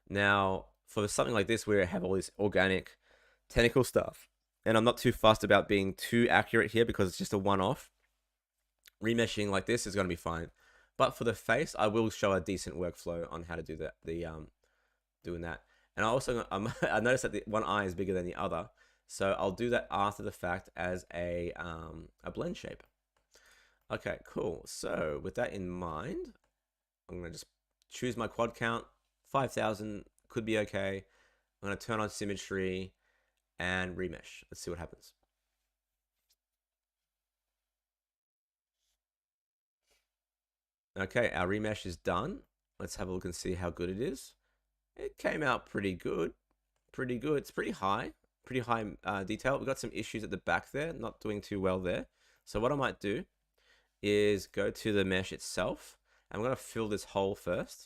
Now, for something like this, where I have all this organic tentacle stuff, and I'm not too fussed about being too accurate here because it's just a one-off, remeshing like this is going to be fine. But for the face, I will show a decent workflow on how to do that. Doing that, and I also I noticed that the one eye is bigger than the other, so I'll do that after the fact as a blend shape. Okay, cool. So with that in mind, I'm gonna just choose my quad count. 5,000 could be okay. I'm gonna turn on symmetry and remesh. Let's see what happens. Okay, our remesh is done. Let's have a look and see how good it is. It came out pretty good. Pretty good. It's pretty high detail. We've got some issues at the back there, not doing too well there. So what I might do is go to the mesh itself. I'm going to fill this hole first.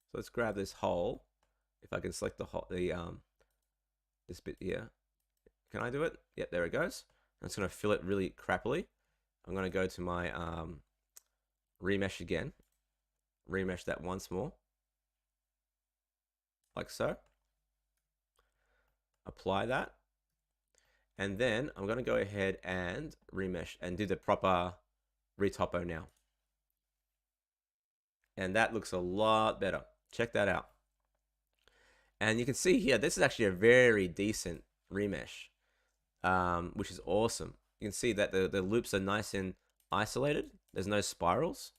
So let's grab this hole. If I can select this bit here. Can I do it? Yep, there it goes. I'm just going to fill it really crappily. I'm going to go to my remesh again. Remesh that once more. Like so. Apply that. And then I'm going to go ahead and remesh and do the proper retopo now. And that looks a lot better. Check that out. And you can see here, this is actually a very decent remesh, which is awesome. You can see that the loops are nice and isolated. There's no spirals.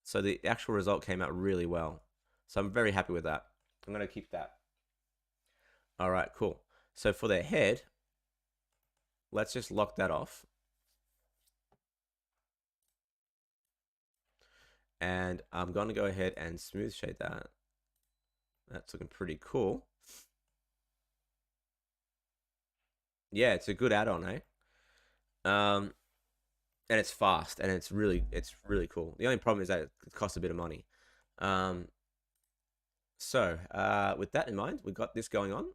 So the actual result came out really well. So I'm very happy with that. I'm going to keep that. All right, cool. So for the head, let's just lock that off. And I'm going to go ahead and smooth shade that. That's looking pretty cool. Yeah, it's a good add-on, eh? and it's fast, and it's really cool. The only problem is that it costs a bit of money. So with that in mind, we got this going on.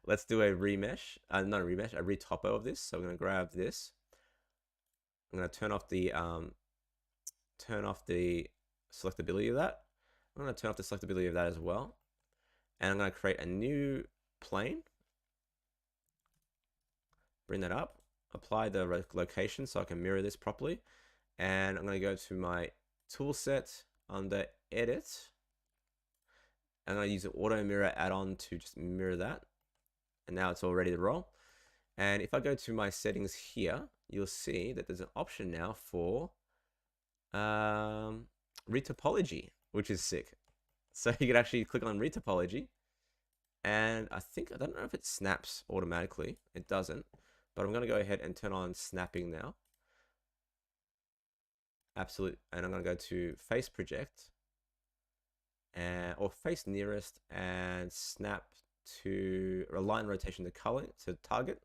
Let's do a remesh, not a remesh, a retopo of this. So I'm going to grab this. I'm going to turn off the selectability of that. I'm going to turn off the selectability of that as well, and I'm going to create a new plane. Bring that up, apply the location so I can mirror this properly, and I'm going to go to my tool set under edit. I'm going to use the auto mirror add-on to just mirror that, and now it's all ready to roll. And if I go to my settings here, you'll see that there's an option now for retopology, which is sick. So you can actually click on retopology, and I don't know if it snaps automatically. It doesn't, but I'm going to go ahead and turn on snapping now. Absolute, and I'm going to go to face project, or face nearest, and snap to align rotation to color to target,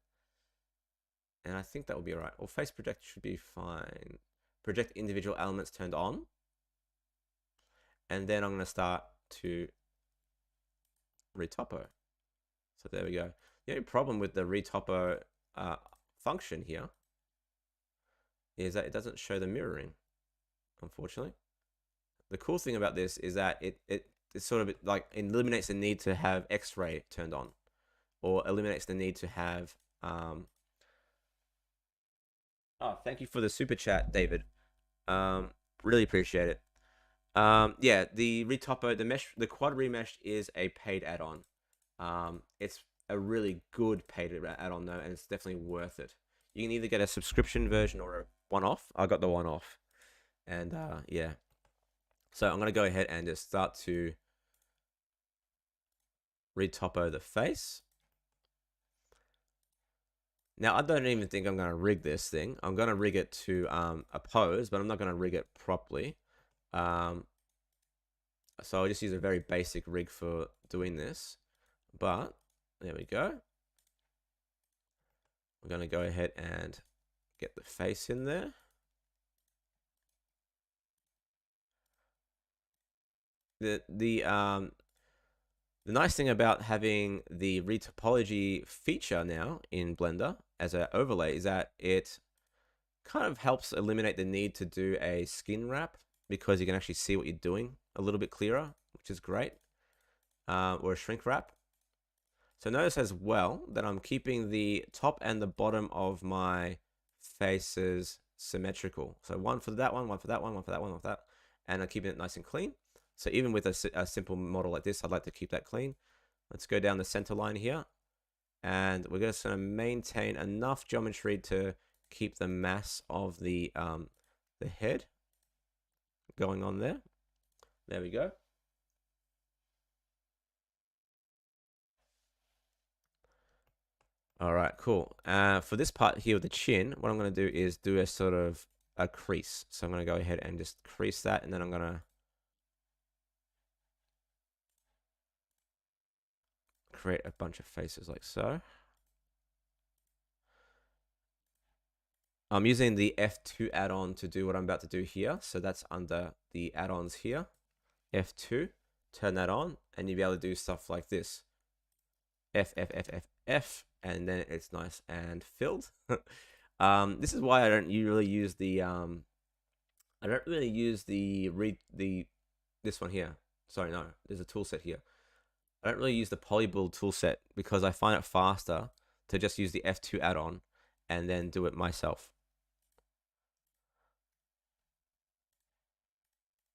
and I think that will be all right. Or face project should be fine. Project individual elements turned on, and then I'm going to start to retopo. So there we go. The only problem with the retopo function here is that it doesn't show the mirroring, unfortunately. The cool thing about this is that it sort of like eliminates the need to have X-ray turned on, or eliminates the need to have oh, thank you for the super chat, David. Really appreciate it. Yeah, the retopo, the quad remesh is a paid add-on. It's a really good paid add-on though, and it's definitely worth it. You can either get a subscription version or a one-off. I got the one-off, and yeah. So I'm gonna go ahead and just start to retopo the face. Now I don't even think I'm gonna rig this thing. I'm gonna rig it to a pose, but I'm not gonna rig it properly. So I'll just use a very basic rig for doing this. But there we go. We're going to go ahead and get the face in there. The nice thing about having the retopology feature now in Blender as an overlay is that it kind of helps eliminate the need to do a skin wrap, because you can actually see what you're doing a little bit clearer, which is great, or a shrink wrap. So notice as well that I'm keeping the top and the bottom of my faces symmetrical. So one for that one, one for that one, one for that one, one for that, and I'm keeping it nice and clean. So even with a simple model like this, I'd like to keep that clean. Let's go down the center line here, and we're just going to maintain enough geometry to keep the mass of the head going on there. There we go. All right, cool. For this part here with the chin, what I'm going to do is do a sort of a crease. So I'm going to go ahead and just crease that, and then I'm going to create a bunch of faces like so. I'm using the F2 add-on to do what I'm about to do here. So that's under the add-ons here. F2, turn that on, and you'll be able to do stuff like this. F, F, F, F, F, and then it's nice and filled. This is why I don't really use the this one here. Sorry, no, there's a tool set here. I don't really use the polybuild tool set because I find it faster to just use the F2 add-on and then do it myself.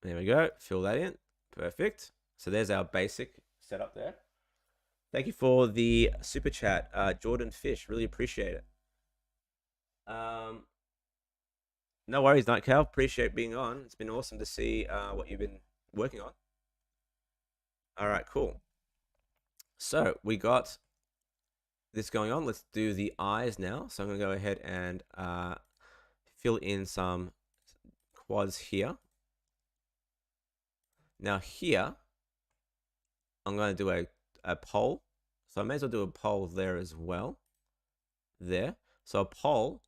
There we go, fill that in, perfect. So there's our basic setup there. Thank you for the super chat, Jordan Fish, really appreciate it. No worries, Nightcow, appreciate being on. It's been awesome to see what you've been working on. All right, cool. So we got this going on. Let's do the eyes now. So I'm going to go ahead and fill in some quads here. Now here, I'm going to do a pole. So I may as well do a pole there as well. There. So a pole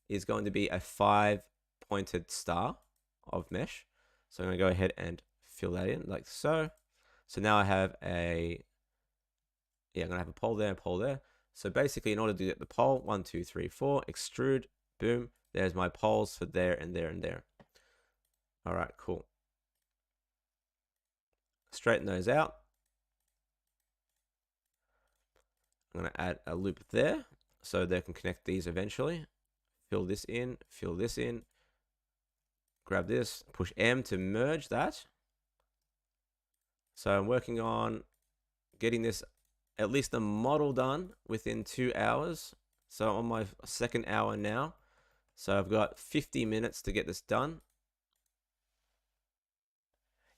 is going to be a 5-pointed star of mesh. So I'm going to go ahead and fill that in like so. So now I have I'm going to have a pole there, a pole there. So basically, in order to get the pole, 1, 2, 3, 4, extrude, boom. There's my poles for there and there and there. All right, cool. Straighten those out. I'm going to add a loop there so they can connect these eventually. Fill this in, grab this, push M to merge that. So I'm working on getting this, at least the model done within 2 hours. So on my second hour now. So I've got 50 minutes to get this done.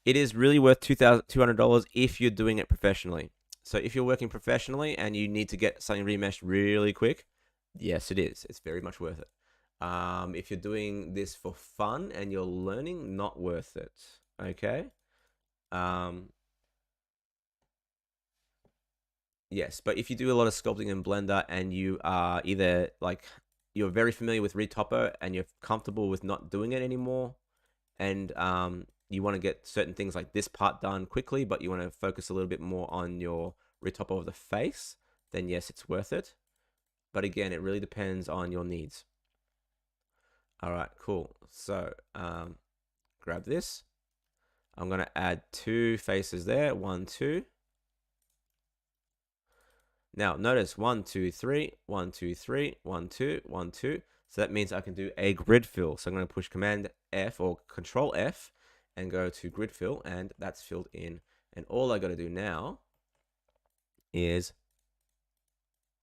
It is really worth $2,200 if you're doing it professionally. So if you're working professionally and you need to get something remeshed really quick, yes, it is. It's very much worth it. If you're doing this for fun and you're learning, not worth it. Okay. Yes, but if you do a lot of sculpting in Blender and you are either like you're very familiar with retopo and you're comfortable with not doing it anymore, and you want to get certain things like this part done quickly, but you want to focus a little bit more on your retopo of the face, then yes, it's worth it. But again, it really depends on your needs. All right, cool. So grab this. I'm going to add 2 faces there, 1, 2. Now notice 1, 2, 3, 1, 2, 3, 1, 2, 1, 2. So that means I can do a grid fill. So I'm going to push Command F or Control F and go to grid fill, and that's filled in. And all I got to do now is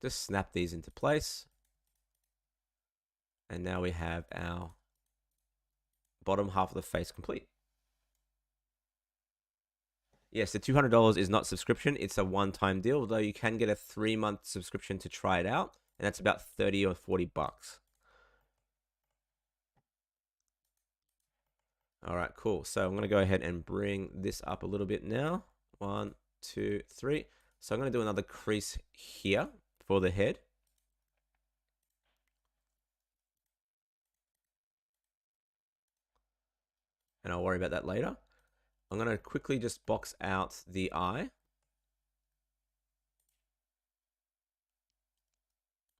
just snap these into place. And now we have our bottom half of the face complete. Yes, the $200 is not subscription. It's a one-time deal, although you can get a 3-month subscription to try it out. And that's about 30 or 40 bucks. All right, cool. So I'm going to go ahead and bring this up a little bit now. 1, 2, 3. So I'm going to do another crease here for the head. And I'll worry about that later. I'm going to quickly just box out the eye.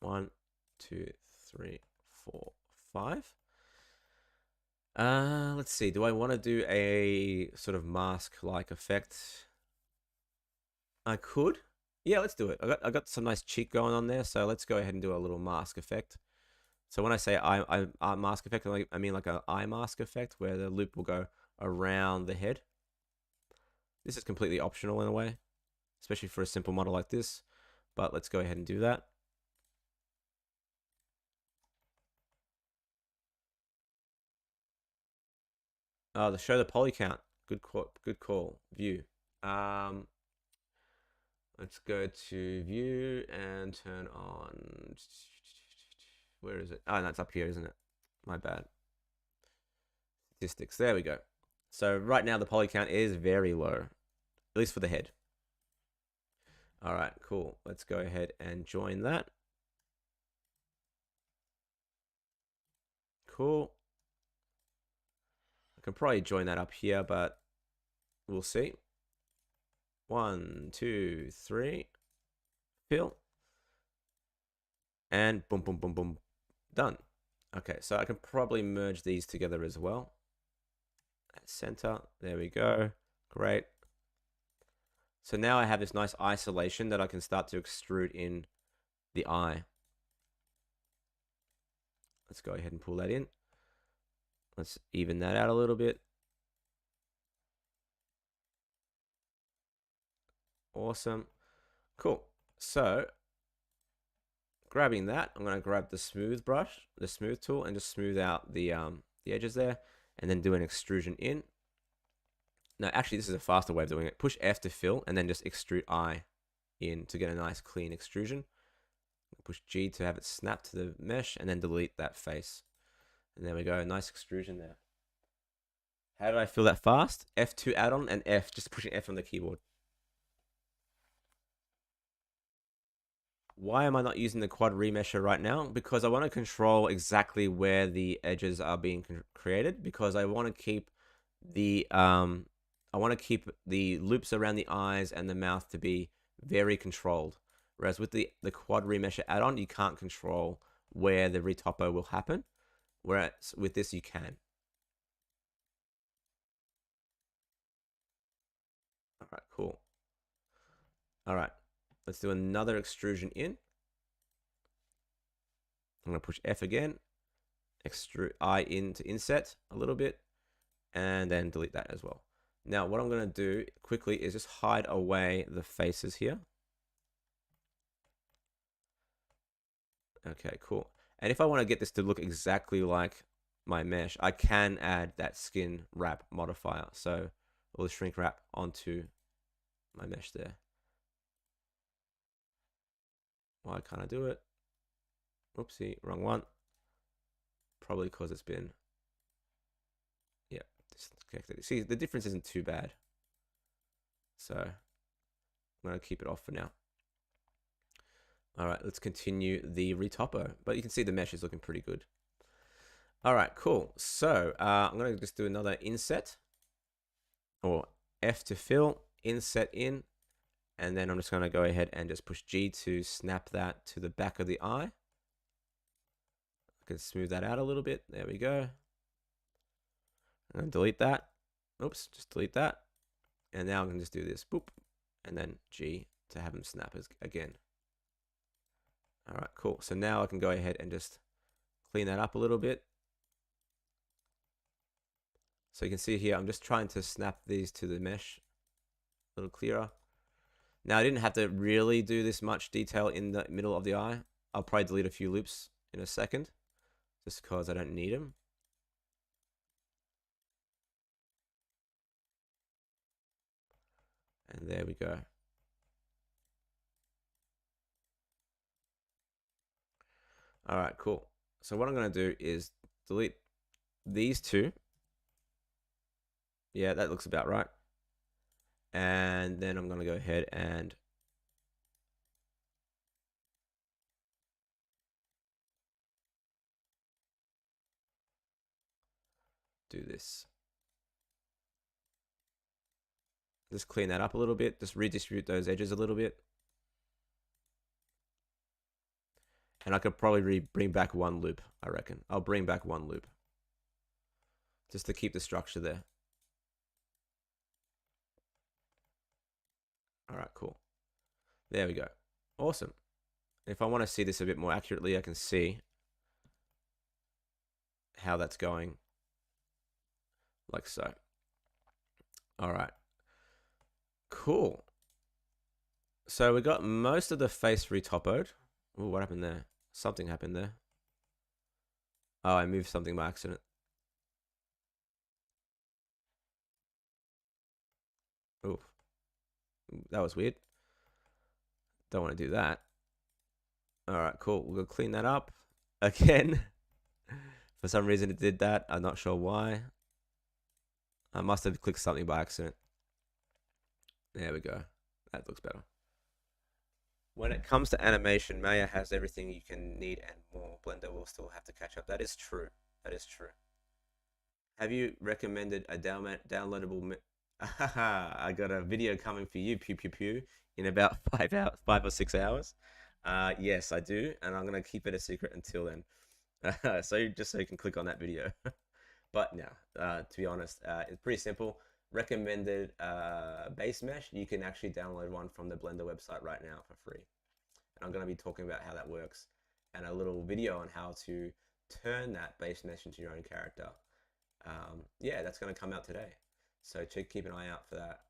1, 2, 3, 4, 5. Let's see. Do I want to do a sort of mask-like effect? I could. Yeah, let's do it. I got some nice cheek going on there, so let's go ahead and do a little mask effect. So when I say eye mask effect, I mean like an eye mask effect where the loop will go around the head. This is completely optional in a way, especially for a simple model like this, but let's go ahead and do that. The show the poly count. Good call. View. Let's go to view and turn on. Where is it? Oh, no, it's up here, isn't it? My bad. Statistics. There we go. So right now the poly count is very low, at least for the head. All right, cool. Let's go ahead and join that. Cool. I can probably join that up here, but we'll see. 1, 2, 3. Fill. And boom, boom, boom, boom. Done. Okay, so I can probably merge these together as well. At center. There we go. Great. So now I have this nice isolation that I can start to extrude in the eye. Let's go ahead and pull that in. Let's even that out a little bit. Awesome. Cool. So grabbing that, I'm going to grab the smooth brush, the smooth tool, and just smooth out the edges there, and then do an extrusion in. No, actually, this is a faster way of doing it. Push F to fill, and then just extrude I in to get a nice clean extrusion. Push G to have it snap to the mesh, and then delete that face. And there we go, nice extrusion there. How did I fill that fast? F2 add-on and F, just pushing F on the keyboard. Why am I not using the quad remesher right now? Because I want to control exactly where the edges are being created, because I want to keep the loops around the eyes and the mouth to be very controlled. Whereas with the quad remesher add-on, you can't control where the retopo will happen. Whereas with this, you can. All right, cool. All right, let's do another extrusion in. I'm going to push F again, extrude I in to inset a little bit, and then delete that as well. Now, what I'm going to do quickly is just hide away the faces here. Okay, cool. And if I want to get this to look exactly like my mesh, I can add that skin wrap modifier. So we'll shrink wrap onto my mesh there. Why can't I do it? Oopsie, wrong one. Probably because it's been, yeah, disconnected. See, the difference isn't too bad. So I'm going to keep it off for now. All right, let's continue the retopo. But you can see the mesh is looking pretty good. All right, cool. So I'm going to just do another inset, or F to fill, inset in, and then I'm just going to go ahead and just push G to snap that to the back of the eye. I can smooth that out a little bit. There we go. And delete that. Oops, just delete that. And now I'm going to just do this, boop, and then G to have them snap again. All right, cool. So now I can go ahead and just clean that up a little bit. So you can see here, I'm just trying to snap these to the mesh a little clearer. Now I didn't have to really do this much detail in the middle of the eye. I'll probably delete a few loops in a second, just because I don't need them. And there we go. All right, cool. So what I'm going to do is delete these two. Yeah, that looks about right. And then I'm going to go ahead and do this. Just clean that up a little bit. Just redistribute those edges a little bit. And I could probably bring back one loop, I reckon. I'll bring back one loop, just to keep the structure there. All right, cool. There we go. Awesome. If I want to see this a bit more accurately, I can see how that's going, like so. All right. Cool. So we got most of the face retopoed. Ooh, what happened there? Something happened there. Oh, I moved something by accident. Ooh, that was weird. Don't want to do that. All right, cool. We'll clean that up again. For some reason it did that. I'm not sure why. I must have clicked something by accident. There we go. That looks better. When it comes to animation, Maya has everything you can need and more. Blender will still have to catch up. That is true. That is true. Have you recommended a downloadable? I got a video coming for you, pew pew pew, in about 5 hours, 5 or 6 hours. Yes, I do, and I'm gonna keep it a secret until then. So just so you can click on that video. But no, to be honest, it's pretty simple. Recommended base mesh. You can actually download one from the Blender website right now for free. And I'm going to be talking about how that works and a little video on how to turn that base mesh into your own character. Yeah, that's going to come out today. So keep an eye out for that.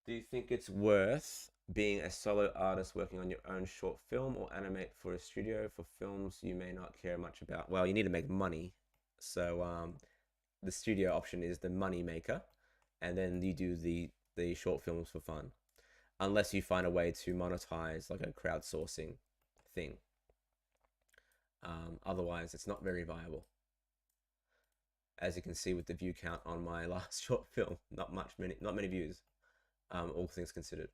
Do you think it's worth being a solo artist working on your own short film or animate for a studio for films you may not care much about? Well, you need to make money. So the studio option is the money maker, and then you do the short films for fun, unless you find a way to monetize like a crowdsourcing thing. Otherwise, it's not very viable. As you can see with the view count on my last short film, not many views, all things considered.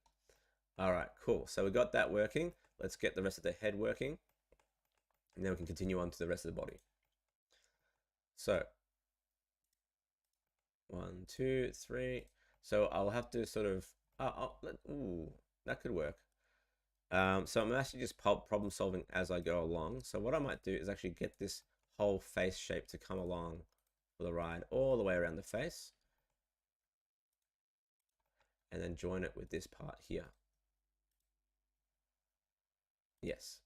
All right, cool. So we got that working. Let's get the rest of the head working. And then we can continue on to the rest of the body. So 1, 2, 3. So I'll have to sort of, ooh, that could work. So I'm actually just problem solving as I go along. So what I might do is actually get this whole face shape to come along for the ride all the way around the face. And then join it with this part here. Yes.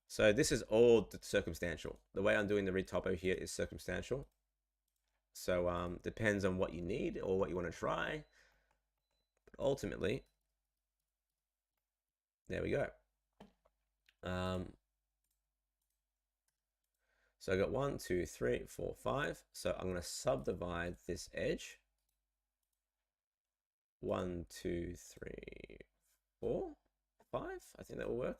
So this is all circumstantial. The way I'm doing the retopo here is circumstantial. So depends on what you need or what you want to try. But ultimately, there we go. So I got 1, 2, 3, 4, 5. So I'm going to subdivide this edge. 1, 2, 3, 4, 5. I think that will work.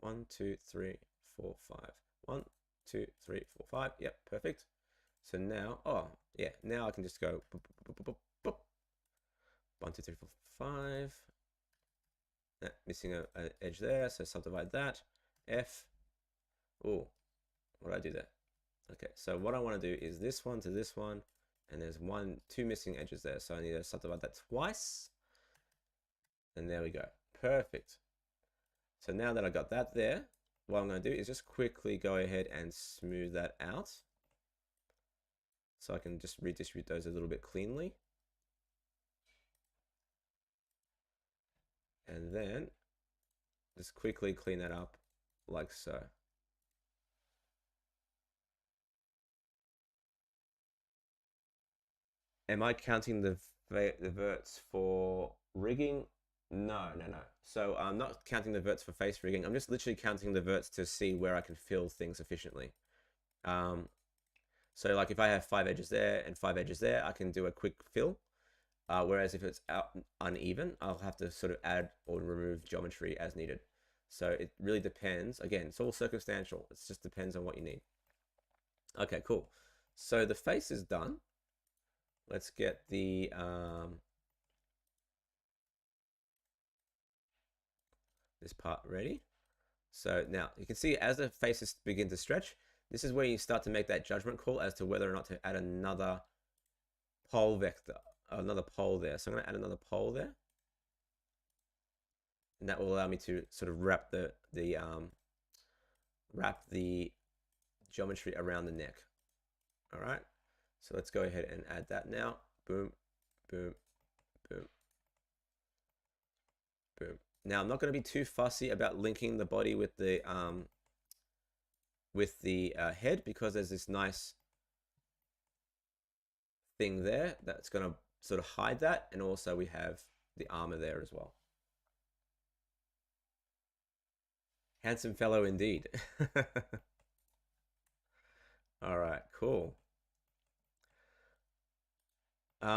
1, 2, 3, 4, 5. 1, 2, 3, 4, 5. Yep, perfect. So now, oh yeah, now I can just go boop, boop, boop, boop, boop. 1, 2, 3, 4, 5. Missing an edge there, so subdivide that. F. Oh, what did I do there? Okay, so what I want to do is this one to this one, and there's 2 missing edges there, so I need to subdivide that twice. And there we go. Perfect. So now that I got that there, what I'm going to do is just quickly go ahead and smooth that out. So I can just redistribute those a little bit cleanly. And then just quickly clean that up like so. Am I counting the verts for rigging? No. So I'm not counting the verts for face rigging. I'm just literally counting the verts to see where I can fill things efficiently. So like if I have 5 edges there and 5 edges there, I can do a quick fill. Whereas if it's uneven, I'll have to sort of add or remove geometry as needed. So it really depends. Again, it's all circumstantial. It just depends on what you need. Okay, cool. So the face is done. Let's get the this part ready. So now you can see as the faces begin to stretch, this is where you start to make that judgment call as to whether or not to add another pole vector, another pole there. So I'm going to add another pole there. And that will allow me to sort of wrap the geometry around the neck. All right. So let's go ahead and add that now. Boom, boom, boom, boom. Now I'm not going to be too fussy about linking the body with the head, because there's this nice thing there that's going to sort of hide that, and also we have the armor there as well. Handsome fellow indeed. All right, cool.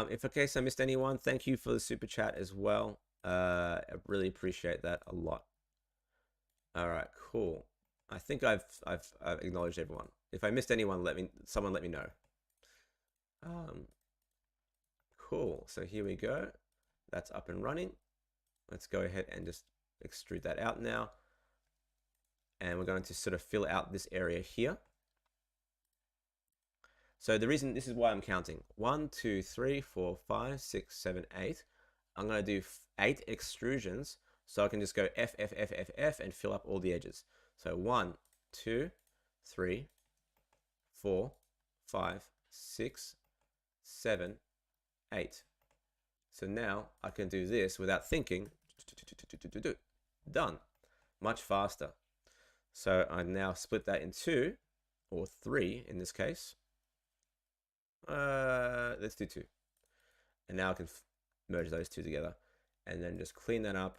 If in case I missed anyone, thank you for the super chat as well. I really appreciate that a lot. All right, cool. I think I've acknowledged everyone. If I missed anyone, someone let me know. Cool. So here we go. That's up and running. Let's go ahead and just extrude that out now. And we're going to sort of fill out this area here. So the reason, this is why I'm counting. 1, 2, 3, 4, 5, 6, 7, 8. I'm going to do 8 extrusions, so I can just go F, F, F, F, F, and fill up all the edges. So 1, 2, 3, 4, 5, 6, 7, 8. So now I can do this without thinking. Done. Much faster. So I now split that in 2, or 3 in this case. Let's do 2. And now I can merge those 2 together, and then just clean that up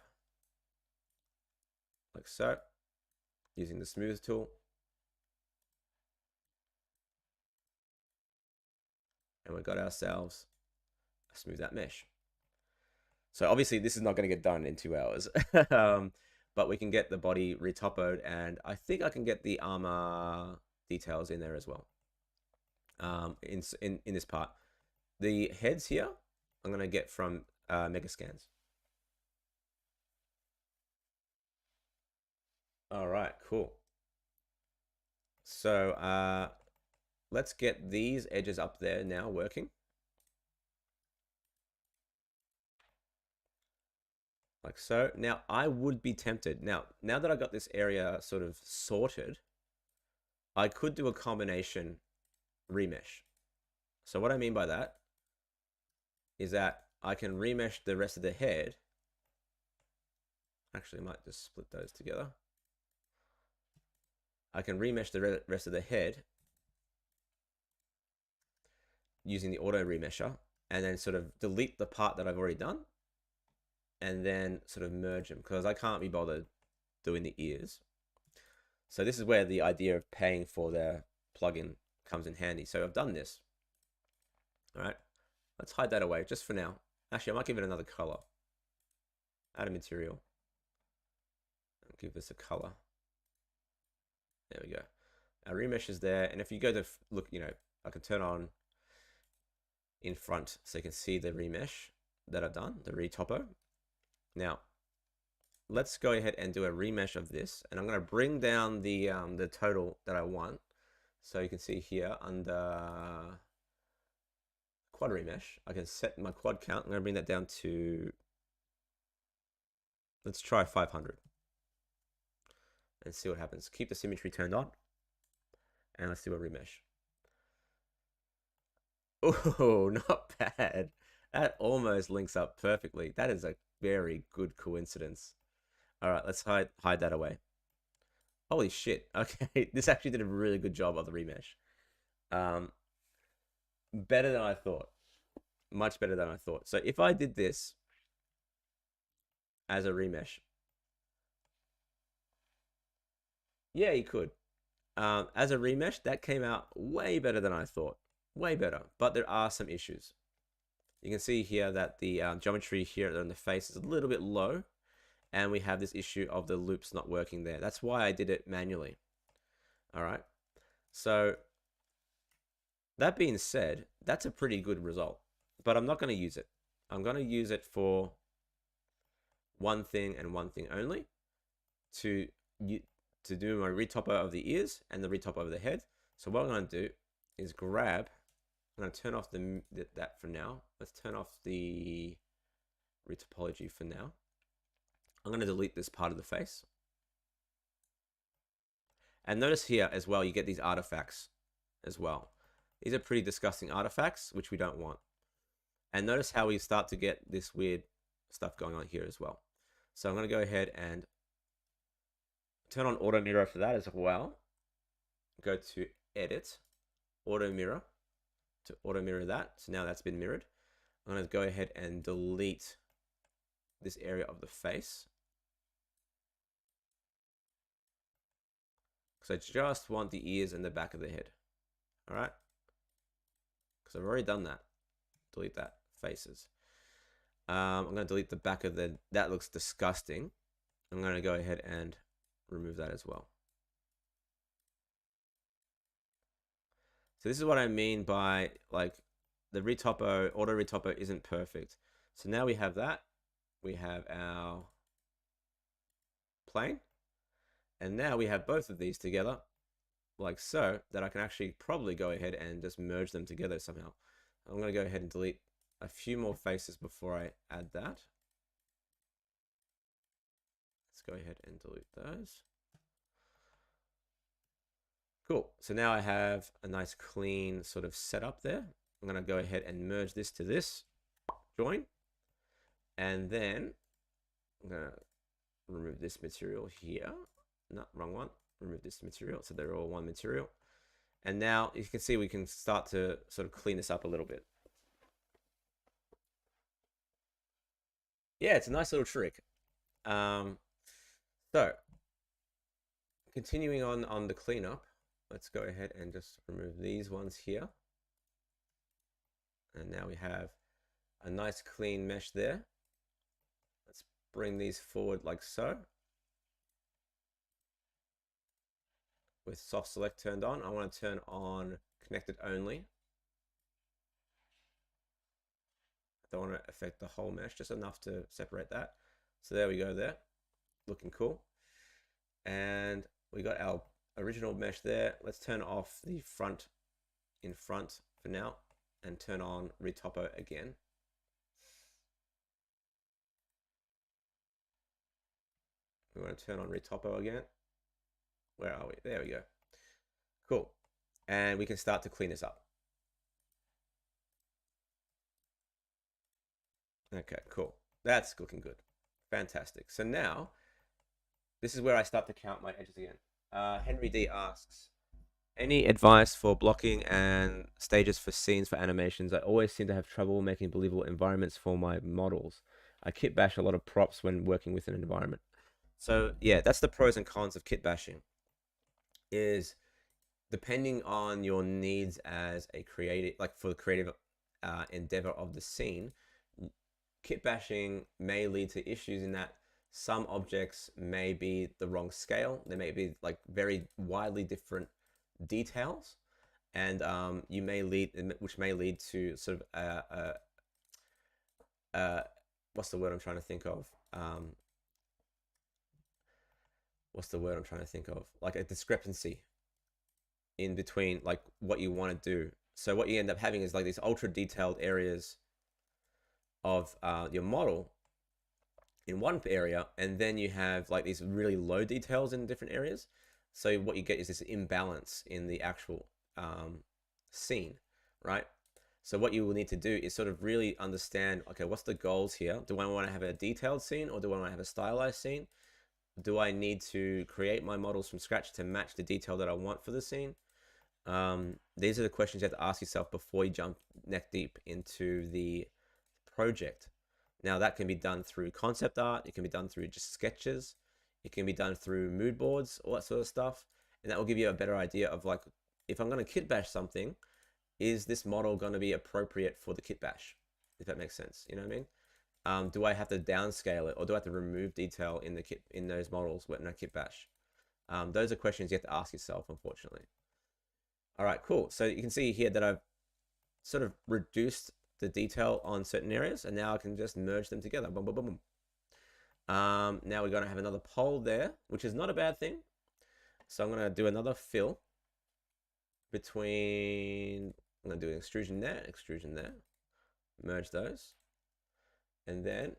like so, using the smooth tool. And we've got ourselves a smooth out mesh. So obviously this is not going to get done in 2 hours, but we can get the body retopoed, and I think I can get the armor details in there as well. In this part, the heads here, I'm going to get from Megascans. All right, cool. So let's get these edges up there now working. Like so. Now, I would be tempted. Now that I got this area sort of sorted, I could do a combination remesh. So what I mean by that is that I can remesh the rest of the head. Actually, I might just split those together. I can remesh the rest of the head using the auto remesher, and then sort of delete the part that I've already done, and then sort of merge them, because I can't be bothered doing the ears. So this is where the idea of paying for their plugin comes in handy. So I've done this. All right, let's hide that away just for now. Actually, I might give it another color. Add a material. Give this a color. There we go. Our remesh is there. And if you go to look, I can turn on in front so you can see the remesh that I've done, the retopo. Now, let's go ahead and do a remesh of this. And I'm going to bring down the total that I want. So you can see here under quad remesh, I can set my quad count. I'm going to bring that down to, let's try 500. And see what happens. Keep the symmetry turned on. And let's do a remesh. Oh, not bad. That almost links up perfectly. That is a very good coincidence. All right, let's hide that away. Holy shit. Okay, this actually did a really good job of the remesh. Better than I thought. Much better than I thought. So if I did this as a remesh, yeah, you could. As a remesh, that came out way better than I thought. Way better. But there are some issues. You can see here that the geometry here on the face is a little bit low. And we have this issue of the loops not working there. That's why I did it manually. All right. So that being said, that's a pretty good result. But I'm not going to use it. I'm going to use it for one thing and one thing only, to do my retopper of the ears and the retopper of the head. So what I'm going to do is I'm going to turn off that for now. Let's turn off the retopology for now. I'm going to delete this part of the face. And notice here as well, you get these artifacts as well. These are pretty disgusting artifacts, which we don't want. And notice how we start to get this weird stuff going on here as well. So I'm going to go ahead and turn on auto mirror for that as well. Go to edit, auto mirror, to auto mirror that. So now that's been mirrored. I'm going to go ahead and delete this area of the face, because I just want the ears and the back of the head. All right, because I've already done that. Delete that, faces. I'm going to delete the back of that looks disgusting. I'm going to go ahead and remove that as well. So this is what I mean by, like, the retopo, auto retopo isn't perfect. So now we have that. We have our plane. And now we have both of these together, like so, that I can actually probably go ahead and just merge them together somehow. I'm going to go ahead and delete a few more faces before I add that. Let's go ahead and delete those. Cool. So now I have a nice clean sort of setup there. I'm going to go ahead and merge this to this, join. And then I'm going to remove this material here. No, wrong one. Remove this material. So they're all one material. And now you can see we can start to sort of clean this up a little bit. Yeah, it's a nice little trick. So continuing on the cleanup, let's go ahead and just remove these ones here. And now we have a nice clean mesh there. Let's bring these forward like so. With soft select turned on, I want to turn on connected only. Don't want to affect the whole mesh, just enough to separate that. So there we go there, looking cool. And we got our original mesh there. Let's turn off the front in front for now and turn on retopo again. We want to turn on retopo again. Where are we? There we go. Cool. And we can start to clean this up. Okay, cool. That's looking good. Fantastic. So now, this is where I start to count my edges again. Henry D asks, any advice for blocking and stages for scenes for animations? I always seem to have trouble making believable environments for my models. I kit bash a lot of props when working with an environment. So yeah, that's the pros and cons of kit bashing. Is depending on your needs as a creative, like for the creative endeavor of the scene, kit bashing may lead to issues in that some objects may be the wrong scale. They may be like very widely different details, and you may lead, which may lead to sort of what's the word I'm trying to think of? What's the word I'm trying to think of? Like a discrepancy in between like what you want to do. So what you end up having is like these ultra detailed areas of your model in one area, and then you have like these really low details in different areas. So what you get is this imbalance in the actual scene, right? So what you will need to do is sort of really understand, okay, what's the goals here? Do I want to have a detailed scene, or do I want to have a stylized scene? Do I need to create my models from scratch to match the detail that I want for the scene? These are the questions you have to ask yourself before you jump neck deep into the project. Now that can be done through concept art, it can be done through just sketches, it can be done through mood boards, all that sort of stuff, and that will give you a better idea of like, if I'm going to kit bash something, is this model going to be appropriate for the kit bash, if that makes sense? You know what I mean? Do I have to downscale it, or do I have to remove detail in the kit, in those models when I kit bash? Those are questions you have to ask yourself, unfortunately. All right, cool. So you can see here that I've sort of reduced the detail on certain areas, and now I can just merge them together. Boom, boom, boom, boom. Now we're going to have another pole there, which is not a bad thing. So I'm going to do another fill between, I'm going to do an extrusion there, merge those, and then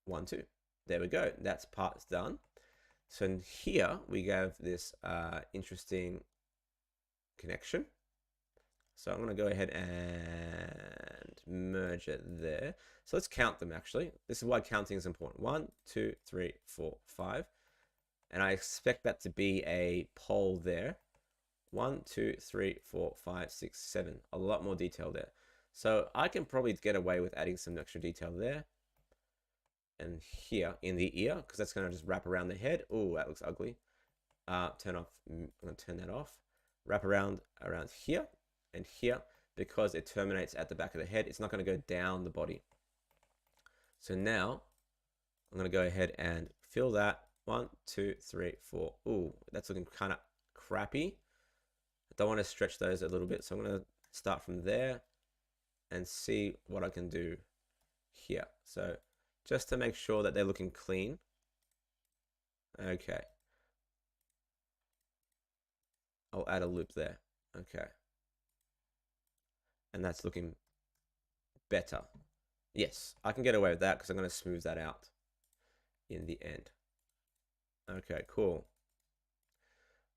1, 2. There we go. That's part's done. So in here we have this interesting connection. So I'm going to go ahead and merge it there. So let's count them actually. This is why counting is important. 1, 2, 3, 4, 5. And I expect that to be a pole there. 1, 2, 3, 4, 5, 6, 7. A lot more detail there. So I can probably get away with adding some extra detail there. And here in the ear, because that's going to just wrap around the head. Oh, that looks ugly. Turn off. I'm going to turn that off. Wrap around here and here, because it terminates at the back of the head. It's not going to go down the body. So now I'm going to go ahead and fill that. 1, 2, 3, 4. Ooh, that's looking kind of crappy. I don't want to stretch those a little bit, so I'm going to start from there and see what I can do here. So just to make sure that they're looking clean. Okay. I'll add a loop there. Okay. And that's looking better. Yes, I can get away with that because I'm going to smooth that out in the end. Okay, cool.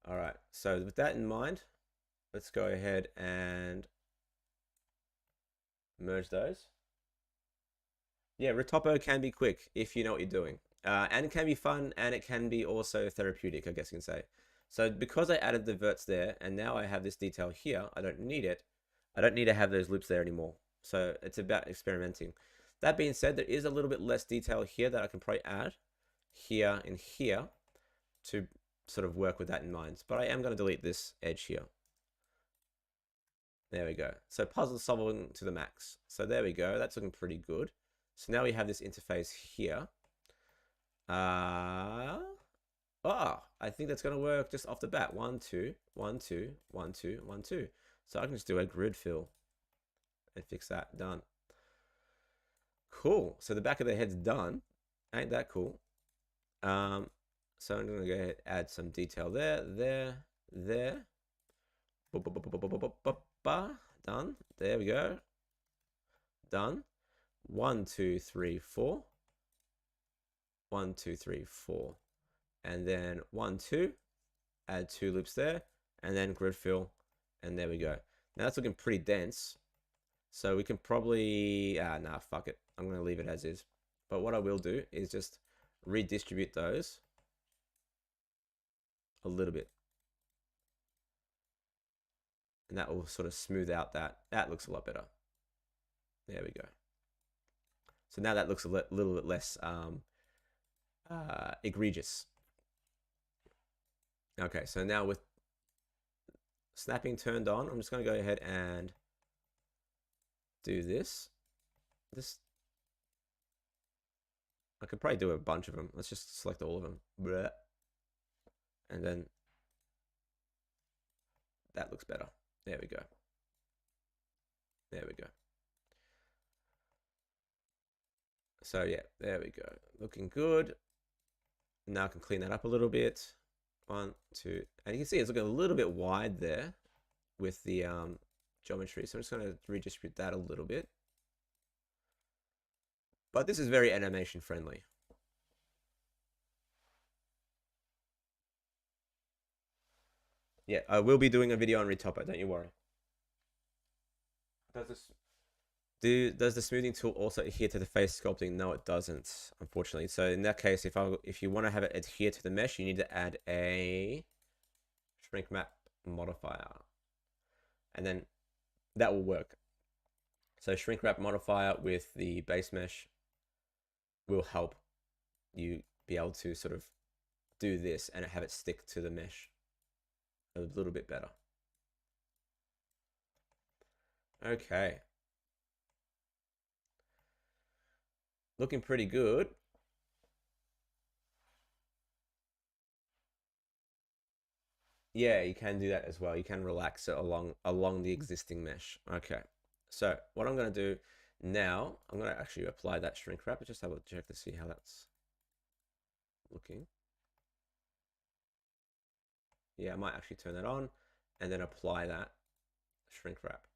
All right, so with that in mind, let's go ahead and merge those. Yeah, retopo can be quick if you know what you're doing. And it can be fun, and it can be also therapeutic, I guess you can say. So because I added the verts there, and now I have this detail here, I don't need it. I don't need to have those loops there anymore. So it's about experimenting. That being said, there is a little bit less detail here that I can probably add here and here to sort of work with that in mind. But I am going to delete this edge here. There we go. So puzzle solving to the max. So there we go. That's looking pretty good. So now we have this interface here. I think that's going to work just off the bat. 1, 2, 1, 2, 1, 2, 1, 2. So I can just do a grid fill and fix that. Done. Cool. So the back of the head's done. Ain't that cool? So I'm gonna go ahead and add some detail there, there. Done. There we go. Done. 1, 2, 3, 4. 1, 2, 3, 4. And then 1, 2. Add 2 loops there. And then grid fill. And there we go. Now that's looking pretty dense. So we can probably... nah, fuck it. I'm going to leave it as is. But what I will do is just redistribute those a little bit. And that will sort of smooth out that. That looks a lot better. There we go. So now that looks a little bit less egregious. Okay, so now with snapping turned on, I'm just going to go ahead and do this. I could probably do a bunch of them. Let's just select all of them. Bleh. And then that looks better. There we go. There we go. So yeah, there we go. Looking good. Now I can clean that up a little bit. 1, 2, and you can see it's looking a little bit wide there with the geometry. So I'm just going to redistribute that a little bit. But this is very animation friendly. Yeah, I will be doing a video on Retopo, don't you worry. Does the smoothing tool also adhere to the face sculpting? No, it doesn't, unfortunately. So in that case, if you want to have it adhere to the mesh, you need to add a shrink map modifier. And then that will work. So shrink wrap modifier with the base mesh will help you be able to sort of do this and have it stick to the mesh a little bit better. Okay. Looking pretty good. Yeah, you can do that as well. You can relax it along the existing mesh. Okay. So what I'm going to do now, I'm going to actually apply that shrink wrap. Just have a check to see how that's looking. Yeah, I might actually turn that on and then apply that shrink wrap.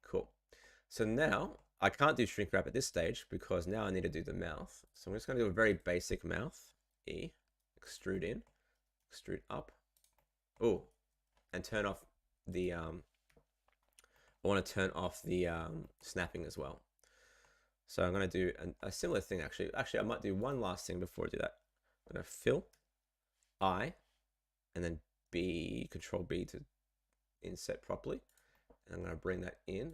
Cool. So now I can't do shrink wrap at this stage because now I need to do the mouth. So I'm just going to do a very basic mouth. E, extrude in, extrude up. Oh, and turn off the I want to turn off the snapping as well. So I'm going to do a similar thing actually. Actually, I might do one last thing before I do that. I'm going to fill I and then B, Control B to inset properly. And I'm going to bring that in.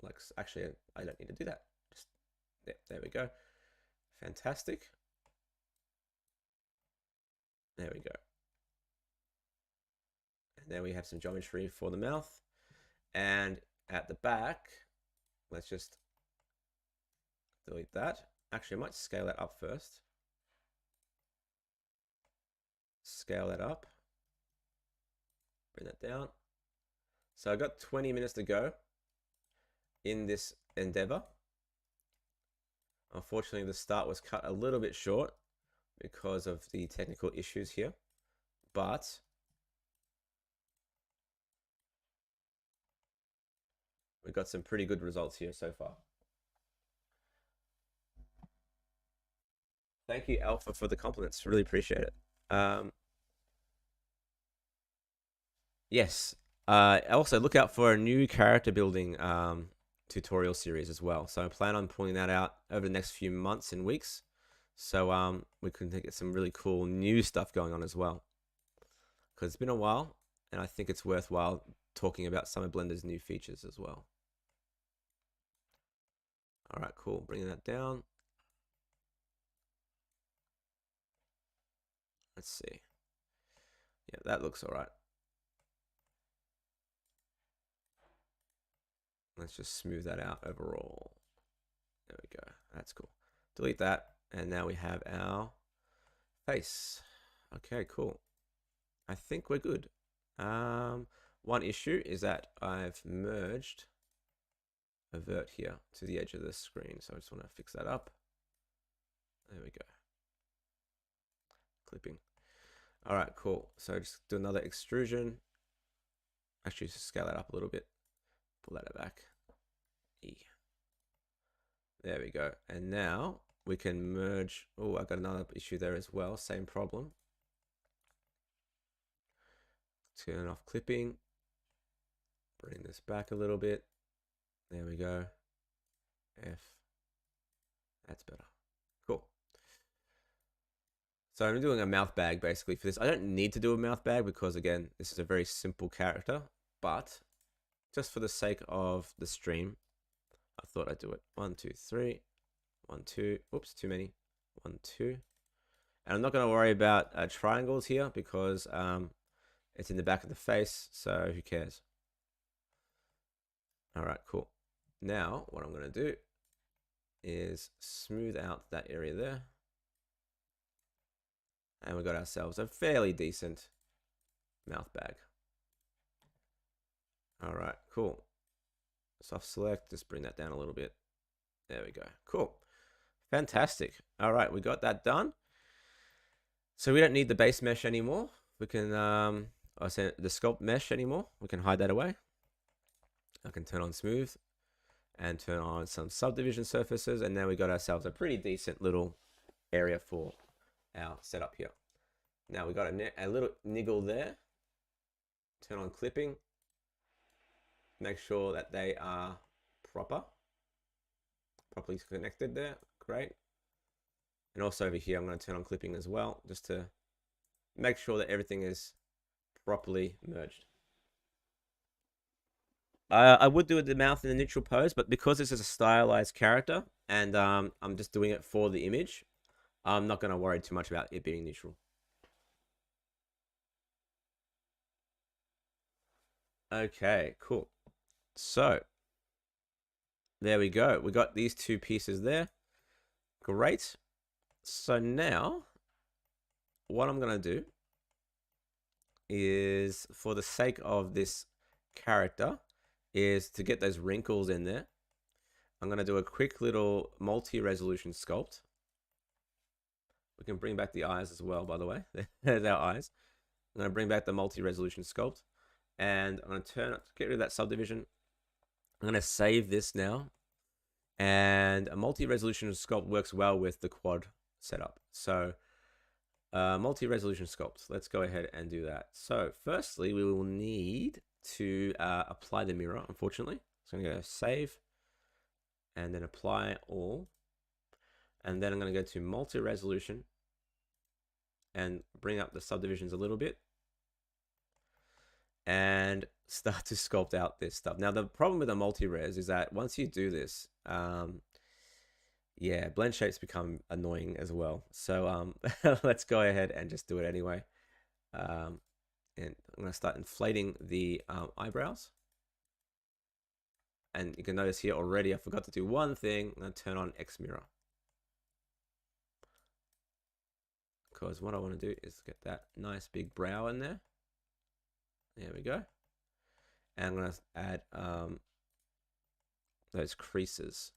Like, actually, I don't need to do that. Just there we go. Fantastic. There we go. And there we have some geometry for the mouth. And at the back, let's just delete that. Actually, I might scale that up first. Scale that up. Bring that down. So I got 20 minutes to go in this endeavor. Unfortunately, the start was cut a little bit short because of the technical issues here, but we got some pretty good results here so far. Thank you, Alpha, for the compliments. Really appreciate it. Yes. Also, look out for a new character building tutorial series as well. So I plan on pulling that out over the next few months and weeks. So we can get some really cool new stuff going on as well. Because it's been a while, and I think it's worthwhile talking about some of Blender's new features as well. All right, cool. Bringing that down. Let's see. Yeah, that looks all right. Let's just smooth that out overall. There we go. That's cool. Delete that. And now we have our face. Okay, cool. I think we're good. One issue is that I've merged invert here to the edge of the screen. So I just want to fix that up. There we go. Clipping. All right, cool. So just do another extrusion. Actually, just scale that up a little bit. Pull that back. E. There we go. And now we can merge. Oh, I got another issue there as well. Same problem. Turn off clipping. Bring this back a little bit. There we go. F. That's better. Cool. So I'm doing a mouth bag basically for this. I don't need to do a mouth bag because again, this is a very simple character, but just for the sake of the stream, I thought I'd do it. 1, 2, 3. 1, 2. Oops, too many. 1, 2. And I'm not going to worry about triangles here because it's in the back of the face, so who cares? All right, cool. Now, what I'm going to do is smooth out that area there. And we got ourselves a fairly decent mouth bag. All right, cool. Soft select, just bring that down a little bit. There we go. Cool. Fantastic. All right, we got that done. So we don't need the base mesh anymore. We can, I said the sculpt mesh anymore. We can hide that away. I can turn on smooth and turn on some subdivision surfaces. And now we got ourselves a pretty decent little area for our setup here. Now we got a little niggle there. Turn on clipping. Make sure that they are properly connected there. Great. And also over here, I'm going to turn on clipping as well, just to make sure that everything is properly merged. I would do the mouth in the neutral pose, but because this is a stylized character and I'm just doing it for the image, I'm not going to worry too much about it being neutral. Okay, cool. So there we go. We got these two pieces there. Great. So now what I'm going to do is, for the sake of this character, is to get those wrinkles in there. I'm going to do a quick little multi-resolution sculpt. We can bring back the eyes as well, by the way. There's our eyes. I'm going to bring back the multi-resolution sculpt. And I'm going to get rid of that subdivision. I'm going to save this now. And a multi-resolution sculpt works well with the quad setup. So multi-resolution sculpt. Let's go ahead and do that. So firstly, we will need to apply the mirror, unfortunately. So I'm going to go save and then apply all. And then I'm going to go to multi-resolution and bring up the subdivisions a little bit and start to sculpt out this stuff. Now, the problem with a multi-res is that once you do this, yeah, blend shapes become annoying as well. So let's go ahead and just do it anyway. And I'm going to start inflating the eyebrows. And you can notice here already, I forgot to do one thing. I'm going to turn on X mirror. Because what I want to do is get that nice big brow in there. There we go. And I'm going to add those creases.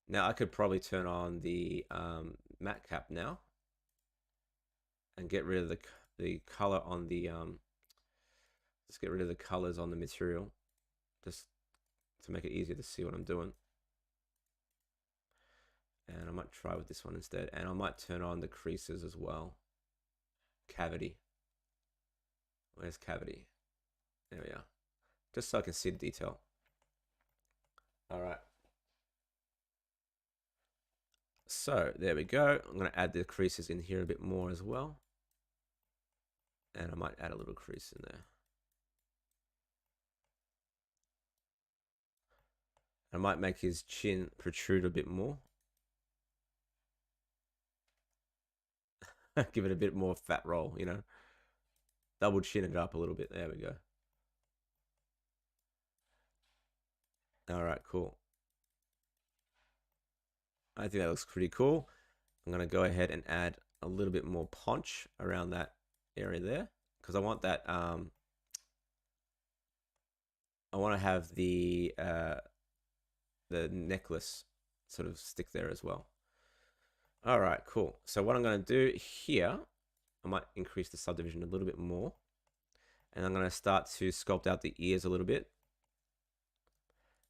Now I could probably turn on the matte cap now and get rid of the color on the just get rid of the colors on the material, just to make it easier to see what I'm doing. And I might try with this one instead, and I might turn on the creases as well. Cavity. Where's cavity? There we are. Just so I can see the detail. All right. So there we go. I'm going to add the creases in here a bit more as well. And I might add a little crease in there. I might make his chin protrude a bit more. Give it a bit more fat roll, you know. Double chin it up a little bit. There we go. All right, cool. I think that looks pretty cool. I'm going to go ahead and add a little bit more punch around that area there, because I want that I want to have the necklace sort of stick there as well. All right, cool. So what I'm going to do here, I might increase the subdivision a little bit more. And I'm going to start to sculpt out the ears a little bit.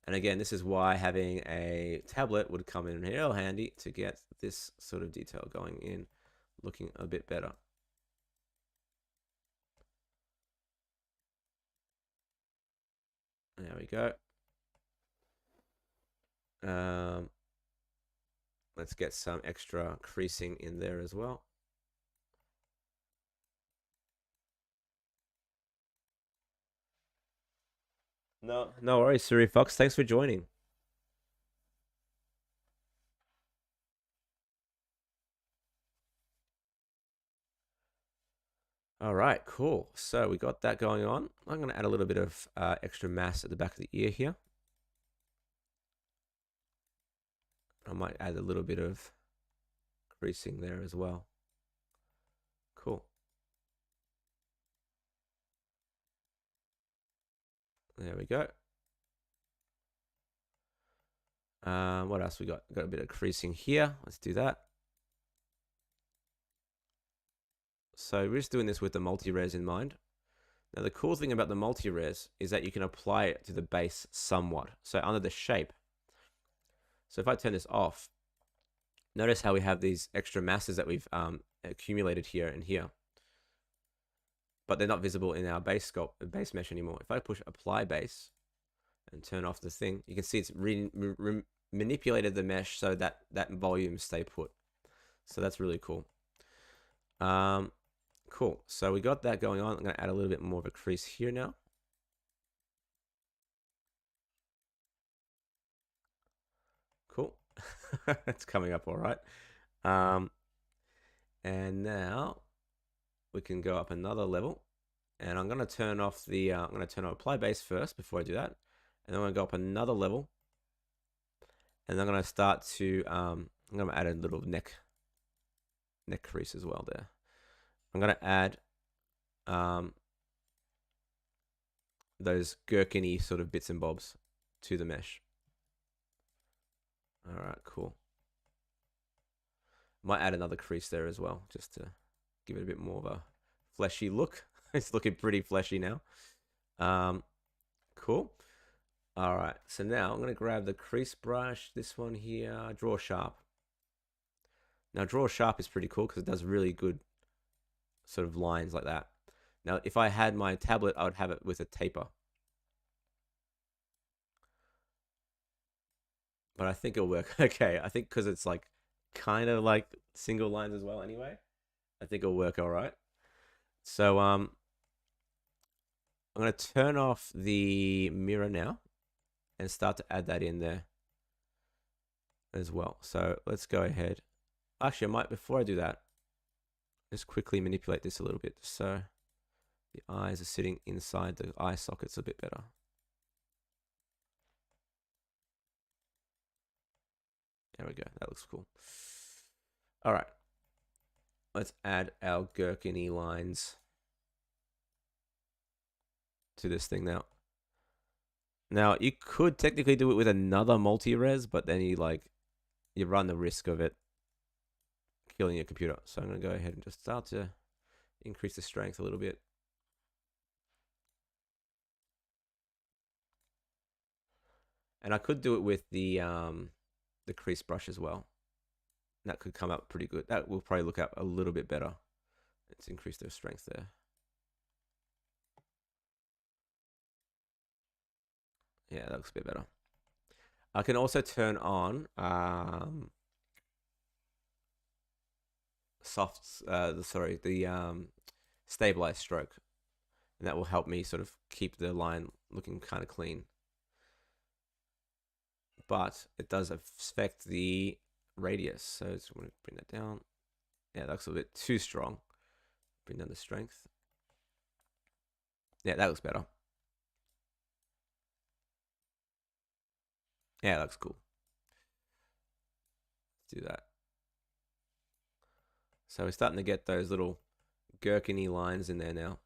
And again, this is why having a tablet would come in real handy to get this sort of detail going in, looking a bit better. There we go. Let's get some extra creasing in there as well. No worries, Siri Fox. Thanks for joining. All right, cool. So we got that going on. I'm going to add a little bit of extra mass at the back of the ear here. I might add a little bit of creasing there as well. Cool. There we go. What else we got? Got a bit of creasing here. Let's do that. So we're just doing this with the multi-res in mind. Now the cool thing about the multi-res is that you can apply it to the base somewhat. So under the shape. So if I turn this off, notice how we have these extra masses that we've accumulated here and here. But they're not visible in our base base mesh anymore. If I push apply base and turn off the thing, you can see it's manipulated the mesh so that that volume stay put. So that's really cool. Cool. So we got that going on. I'm going to add a little bit more of a crease here now. Cool. It's coming up all right. And now we can go up another level. And I'm going to turn off the, I'm going to turn on apply base first before I do that. And then I'm going to go up another level. And I'm going to start to, I'm going to add a little neck crease as well there. I'm going to add those gherkin-y sort of bits and bobs to the mesh. All right, cool. Might add another crease there as well, just to give it a bit more of a fleshy look. It's looking pretty fleshy now. Cool. All right, so now I'm going to grab the crease brush, this one here, draw sharp. Now draw sharp is pretty cool because it does really good sort of lines like that. Now if I had my tablet, I would have it with a taper. But I think it'll work okay. I think because it's like kind of like single lines as well anyway. I think it'll work all right. So I'm going to turn off the mirror now and start to add that in there as well. So let's go ahead. Actually, I might, before I do that, just quickly manipulate this a little bit so the eyes are sitting inside the eye sockets a bit better. There we go. That looks cool. All right. Let's add our gherkin-y lines to this thing now. Now, you could technically do it with another multi-res, but then you run the risk of it killing your computer. So I'm going to go ahead and just start to increase the strength a little bit. And I could do it with the crease brush as well. That could come up pretty good. That will probably look up a little bit better. Let's increase their strength there. Yeah, that looks a bit better. I can also turn on the stabilized stroke, and that will help me sort of keep the line looking kind of clean. But it does affect the radius, so I'm going to bring that down. Yeah, that looks a bit too strong. Bring down the strength. Yeah, that looks better. Yeah, that looks cool. Let's do that. So we're starting to get those little gherkin-y lines in there now.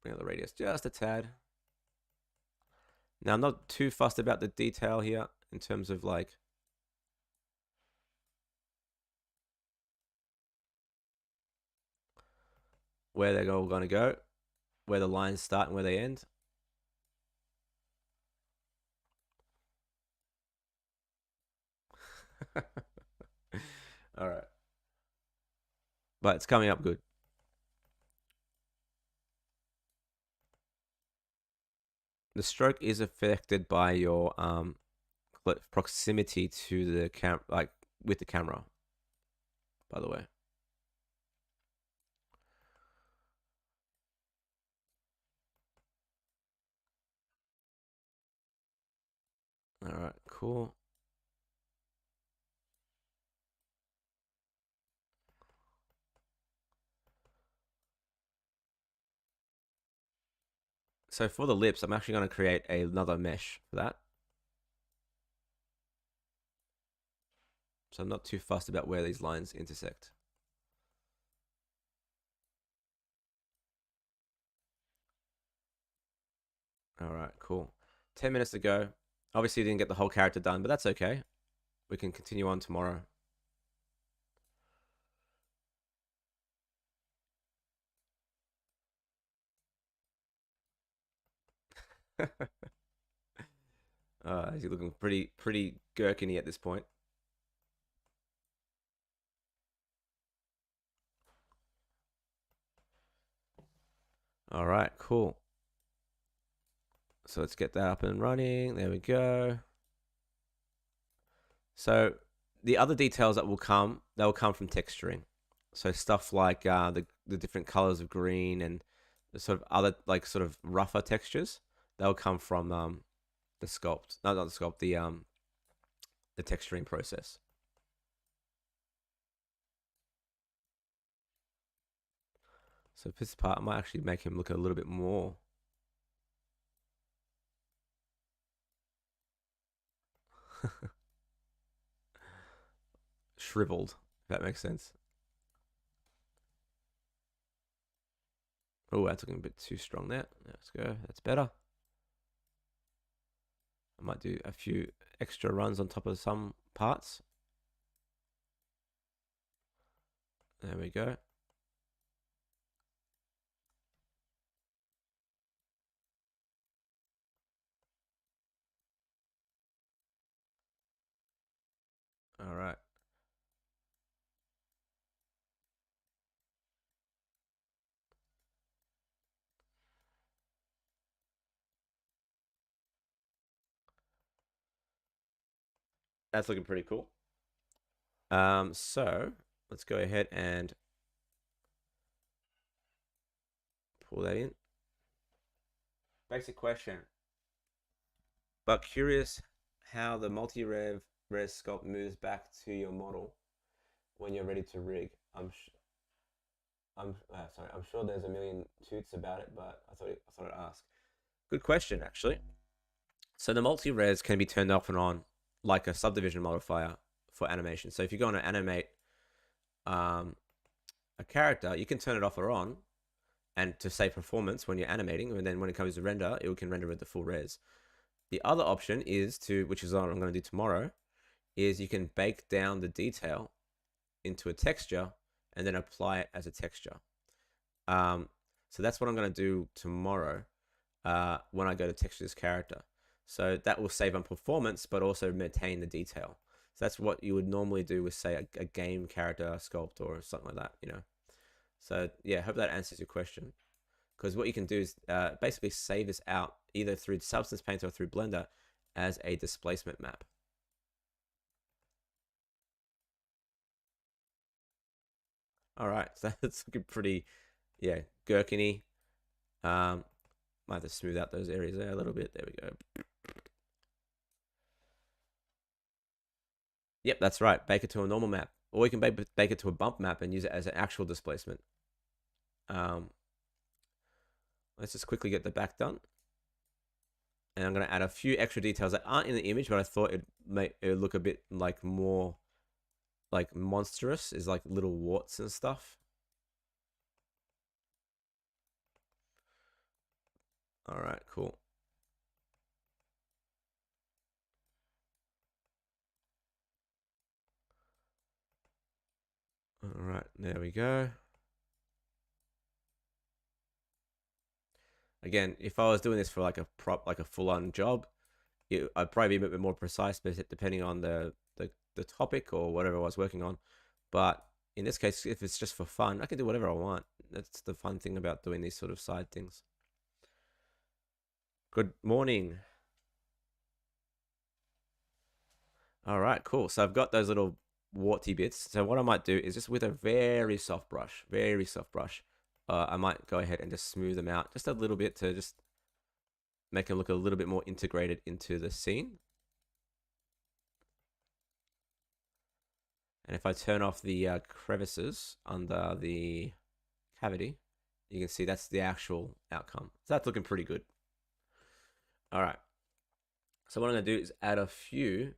Bring out the radius just a tad. Now, I'm not too fussed about the detail here in terms of like where they're all going to go, where the lines start and where they end. All right. But it's coming up good. The stroke is affected by your proximity to the like with the camera, by the way. All right, cool. So for the lips, I'm actually going to create another mesh for that. So I'm not too fussed about where these lines intersect. All right, cool. 10 minutes to go. Obviously, didn't get the whole character done, but that's okay. We can continue on tomorrow. He's looking pretty gherkiny at this point. All right, cool. So let's get that up and running. There we go. So the other details that will come, they will come from texturing. So stuff like the different colors of green and the sort of other like sort of rougher textures, they'll come from the sculpt. No, not the sculpt. The texturing process. So for this part, I might actually make him look a little bit more shriveled, if that makes sense. Oh, that's looking a bit too strong there. Let's go. That's better. I might do a few extra runs on top of some parts. There we go. All right. That's looking pretty cool. So let's go ahead and pull that in. Basic question, but curious how the multi-rev res sculpt moves back to your model when you're ready to rig. I'm sure there's a million toots about it, but I thought I'd ask. Good question, actually. So the multi-res can be turned off and on like a subdivision modifier for animation. So if you're going to animate a character, you can turn it off or on, and to save performance when you're animating, and then when it comes to render, it can render at the full res. The other option is to, which is what I'm going to do tomorrow, is you can bake down the detail into a texture and then apply it as a texture. So that's what I'm going to do tomorrow when I go to texture this character. So that will save on performance, but also maintain the detail. So that's what you would normally do with, say, a game character sculpt or something like that, you know. So yeah, I hope that answers your question. Because what you can do is basically save this out either through Substance Painter or through Blender as a displacement map. All right, so that's looking pretty, yeah, gherkiny. Might have to smooth out those areas there a little bit. There we go. Yep, that's right. Bake it to a normal map, or you can bake it to a bump map and use it as an actual displacement. Let's just quickly get the back done. And I'm going to add a few extra details that aren't in the image, but I thought it would look a bit like more like monstrous, is like little warts and stuff. All right, cool. There we go. Again, if I was doing this for like a full-on job, I'd probably be a bit more precise, depending on the topic or whatever I was working on. But in this case, if it's just for fun, I can do whatever I want. That's the fun thing about doing these sort of side things. Good morning. All right, cool. So I've got those little warty bits. So what I might do is just with a very soft brush, I might go ahead and just smooth them out just a little bit to just make them look a little bit more integrated into the scene. And if I turn off the crevices under the cavity, you can see that's the actual outcome. So that's looking pretty good. All right. So what I'm going to do is add a few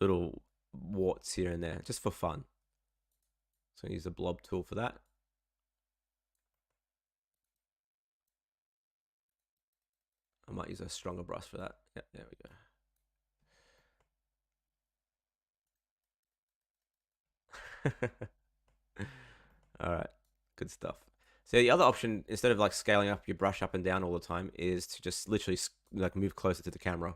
little warts here and there, just for fun. So use the blob tool for that. I might use a stronger brush for that. Yeah, there we go. All right, good stuff. So the other option, instead of like scaling up your brush up and down all the time, is to just literally like move closer to the camera.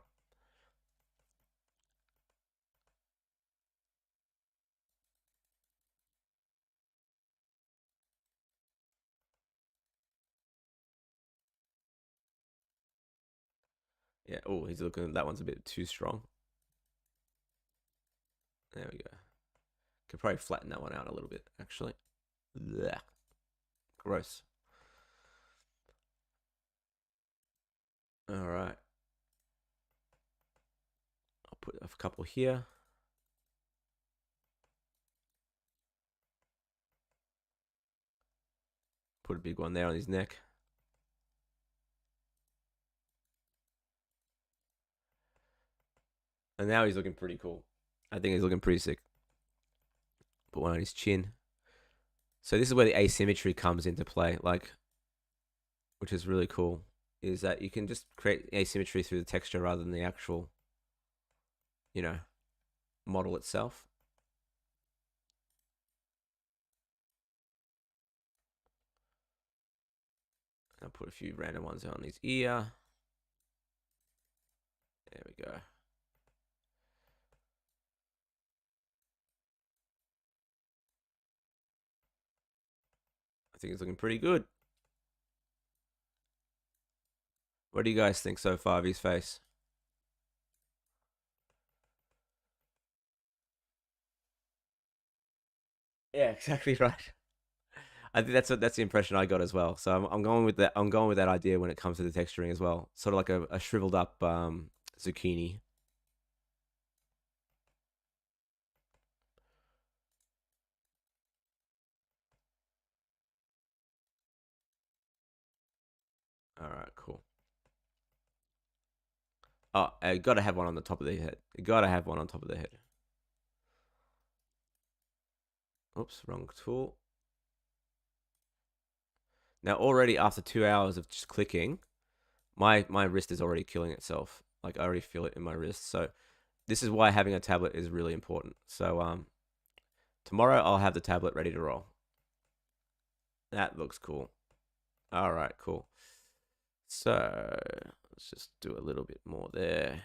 Yeah, oh, he's looking, that one's a bit too strong. There we go. Could probably flatten that one out a little bit, actually. Blech. Gross. All right. I'll put a couple here. Put a big one there on his neck. And now he's looking pretty cool. I think he's looking pretty sick. Put one on his chin. So this is where the asymmetry comes into play, like, which is really cool, is that you can just create asymmetry through the texture rather than the actual, you know, model itself. I'll put a few random ones on his ear. There we go. I think it's looking pretty good. What do you guys think so far of his face? Yeah, exactly right. I think that's the impression I got as well. So I'm going with that. I'm going with that idea when it comes to the texturing as well. Sort of like a shriveled up zucchini. All right, cool. Oh, I gotta have one on the top of the head. You gotta have one on top of the head. Oops, wrong tool. Now already after 2 hours of just clicking, my wrist is already killing itself. Like I already feel it in my wrist. So this is why having a tablet is really important. So tomorrow I'll have the tablet ready to roll. That looks cool. All right, cool. So let's just do a little bit more there.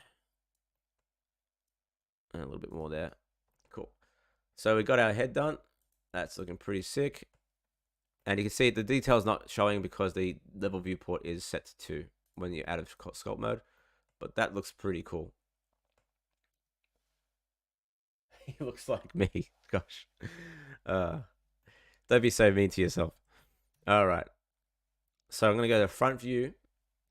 And a little bit more there. Cool. So we got our head done. That's looking pretty sick. And you can see the detail's not showing because the level viewport is set to 2 when you're out of sculpt mode. But that looks pretty cool. He looks like me. Gosh. Don't be so mean to yourself. All right. So I'm going to go to front view.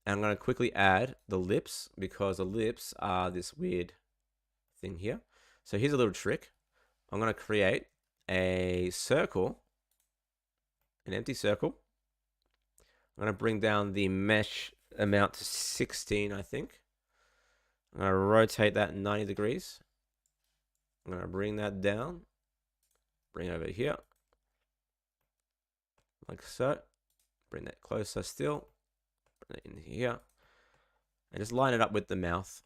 And I'm going to quickly add the lips because the lips are this weird thing here. So here's a little trick. I'm going to create a circle, an empty circle. I'm going to bring down the mesh amount to 16, I think. I'm going to rotate that 90 degrees. I'm going to bring that down, bring it over here, like so. Bring that closer still, bring it in here, and just line it up with the mouth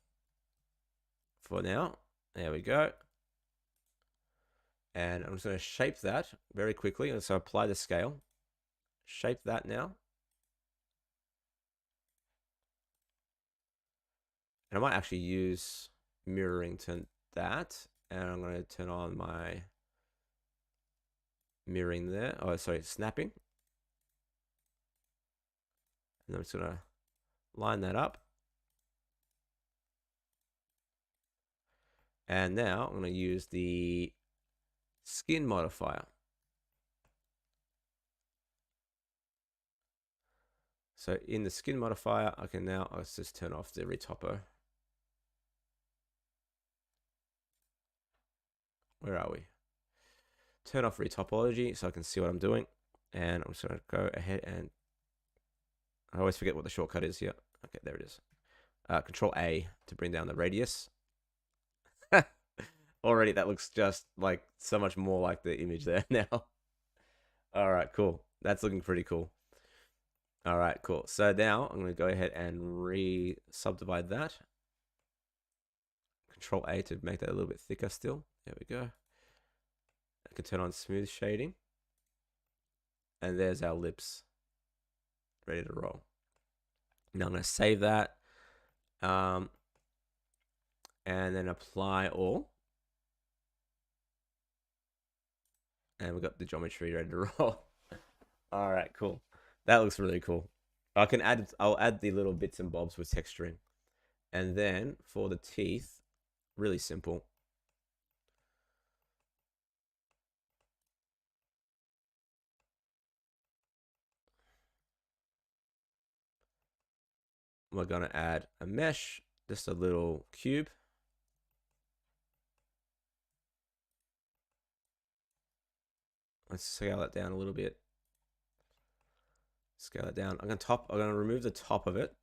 for now. There we go. And I'm just going to shape that very quickly. And so apply the scale. Shape that now. And I might actually use mirroring to that. And I'm going to turn on my mirroring there. Oh, sorry, snapping. And I'm just going to line that up. And now I'm going to use the skin modifier. So in the skin modifier, I can now, let's just turn off the retopper. Where are we? Turn off retopology so I can see what I'm doing. And I'm just going to go ahead and I always forget what the shortcut is here. Okay, there it is. Control A to bring down the radius. Already that looks just like so much more like the image there now. All right, cool. That's looking pretty cool. All right, cool. So now I'm going to go ahead and re-subdivide that. Control A to make that a little bit thicker still. There we go. I can turn on smooth shading. And there's our lips. Ready to roll. Now I'm going to save that. And then apply all. And we've got the geometry ready to roll. All right, cool. That looks really cool. I'll add the little bits and bobs with texturing. And then for the teeth, really simple. We're going to add a mesh, just a little cube. Let's scale it down a little bit. Scale it down. I'm going to remove the top of it.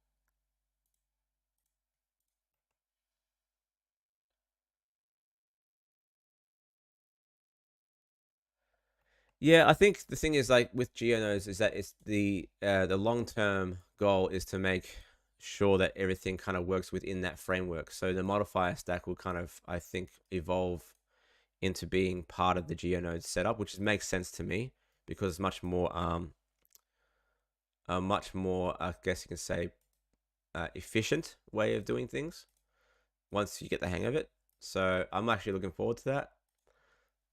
Yeah, I think the thing is like with geonodes is that it's the long-term goal is to make sure that everything kind of works within that framework. So the modifier stack will kind of, I think, evolve into being part of the geonode setup, which makes sense to me because it's much more I guess you can say efficient way of doing things once you get the hang of it. So I'm actually looking forward to that.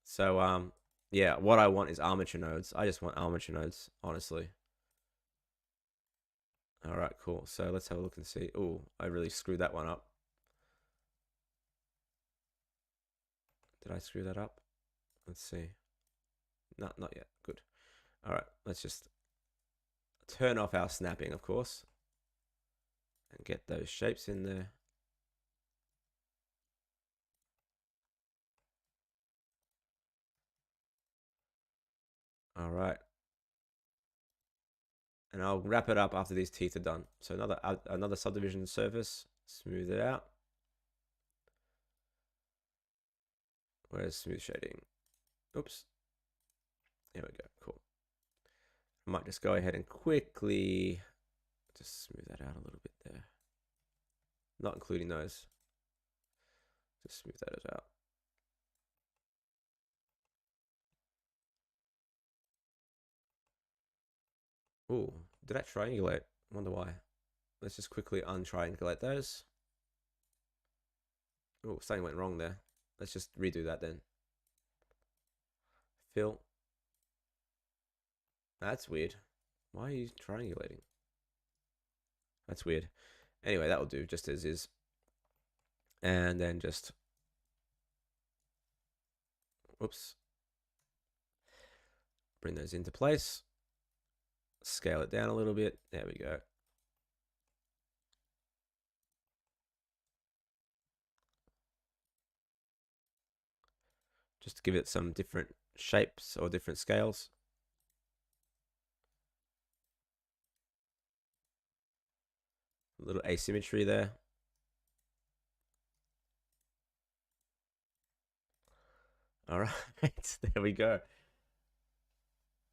So yeah, what I want is armature nodes. I just want armature nodes, honestly. All right, cool. So let's have a look and see. Oh, I really screwed that one up. Did I screw that up? Let's see. No, not yet. Good. All right, let's just turn off our snapping, of course, and get those shapes in there. All right. And I'll wrap it up after these teeth are done. So another subdivision surface, smooth it out. Where's smooth shading? Oops. There we go. Cool. I might just go ahead and quickly just smooth that out a little bit there. Not including those. Just smooth that out. Ooh, did I triangulate? I wonder why. Let's just quickly untriangulate those. Oh, something went wrong there. Let's just redo that then. Fill. That's weird. Why are you triangulating? That's weird. Anyway, that will do just as is. And then just, whoops. Bring those into place. Scale it down a little bit. There we go. Just to give it some different shapes or different scales. A little asymmetry there. All right, there we go.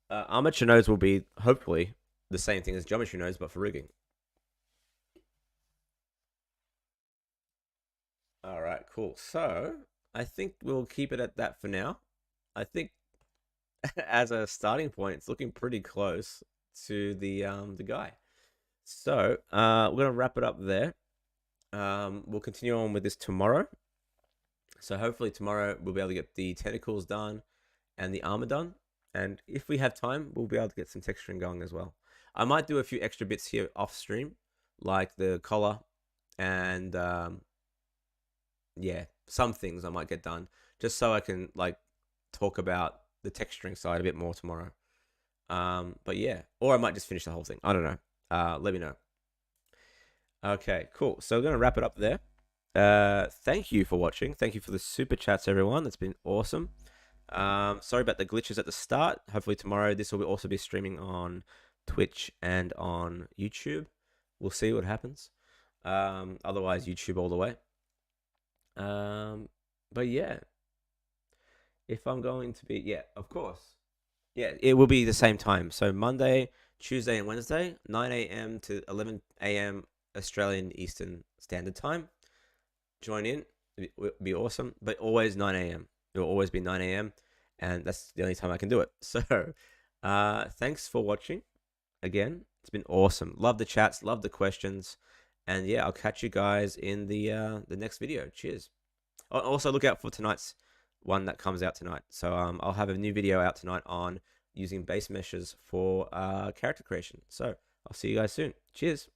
Armature nodes will be hopefully the same thing as geometry nodes, but for rigging. All right, cool. So I think we'll keep it at that for now. I think as a starting point, it's looking pretty close to the guy. So we're gonna wrap it up there. We'll continue on with this tomorrow. So hopefully tomorrow we'll be able to get the tentacles done and the armor done. And if we have time, we'll be able to get some texturing going as well. I might do a few extra bits here off stream, like the collar and yeah, some things I might get done just so I can like talk about the texturing side a bit more tomorrow. But yeah, or I might just finish the whole thing. I don't know. Let me know. Okay, cool. So we're gonna wrap it up there. Thank you for watching. Thank you for the super chats, everyone. That's been awesome. Sorry about the glitches at the start. Hopefully tomorrow this will also be streaming on Twitch and on YouTube. We'll see what happens. Otherwise YouTube all the way. But yeah, if I'm going to be, yeah, of course. Yeah, it will be the same time. So Monday, Tuesday, and Wednesday, 9 a.m. to 11 a.m. Australian Eastern Standard Time. Join in. It will be awesome. But always 9 a.m. It will always be 9 a.m. And that's the only time I can do it. So thanks for watching. Again, it's been awesome. Love the chats. Love the questions. And yeah, I'll catch you guys in the next video. Cheers. Also, look out for tonight's one that comes out tonight. So I'll have a new video out tonight on using base meshes for character creation. So I'll see you guys soon. Cheers.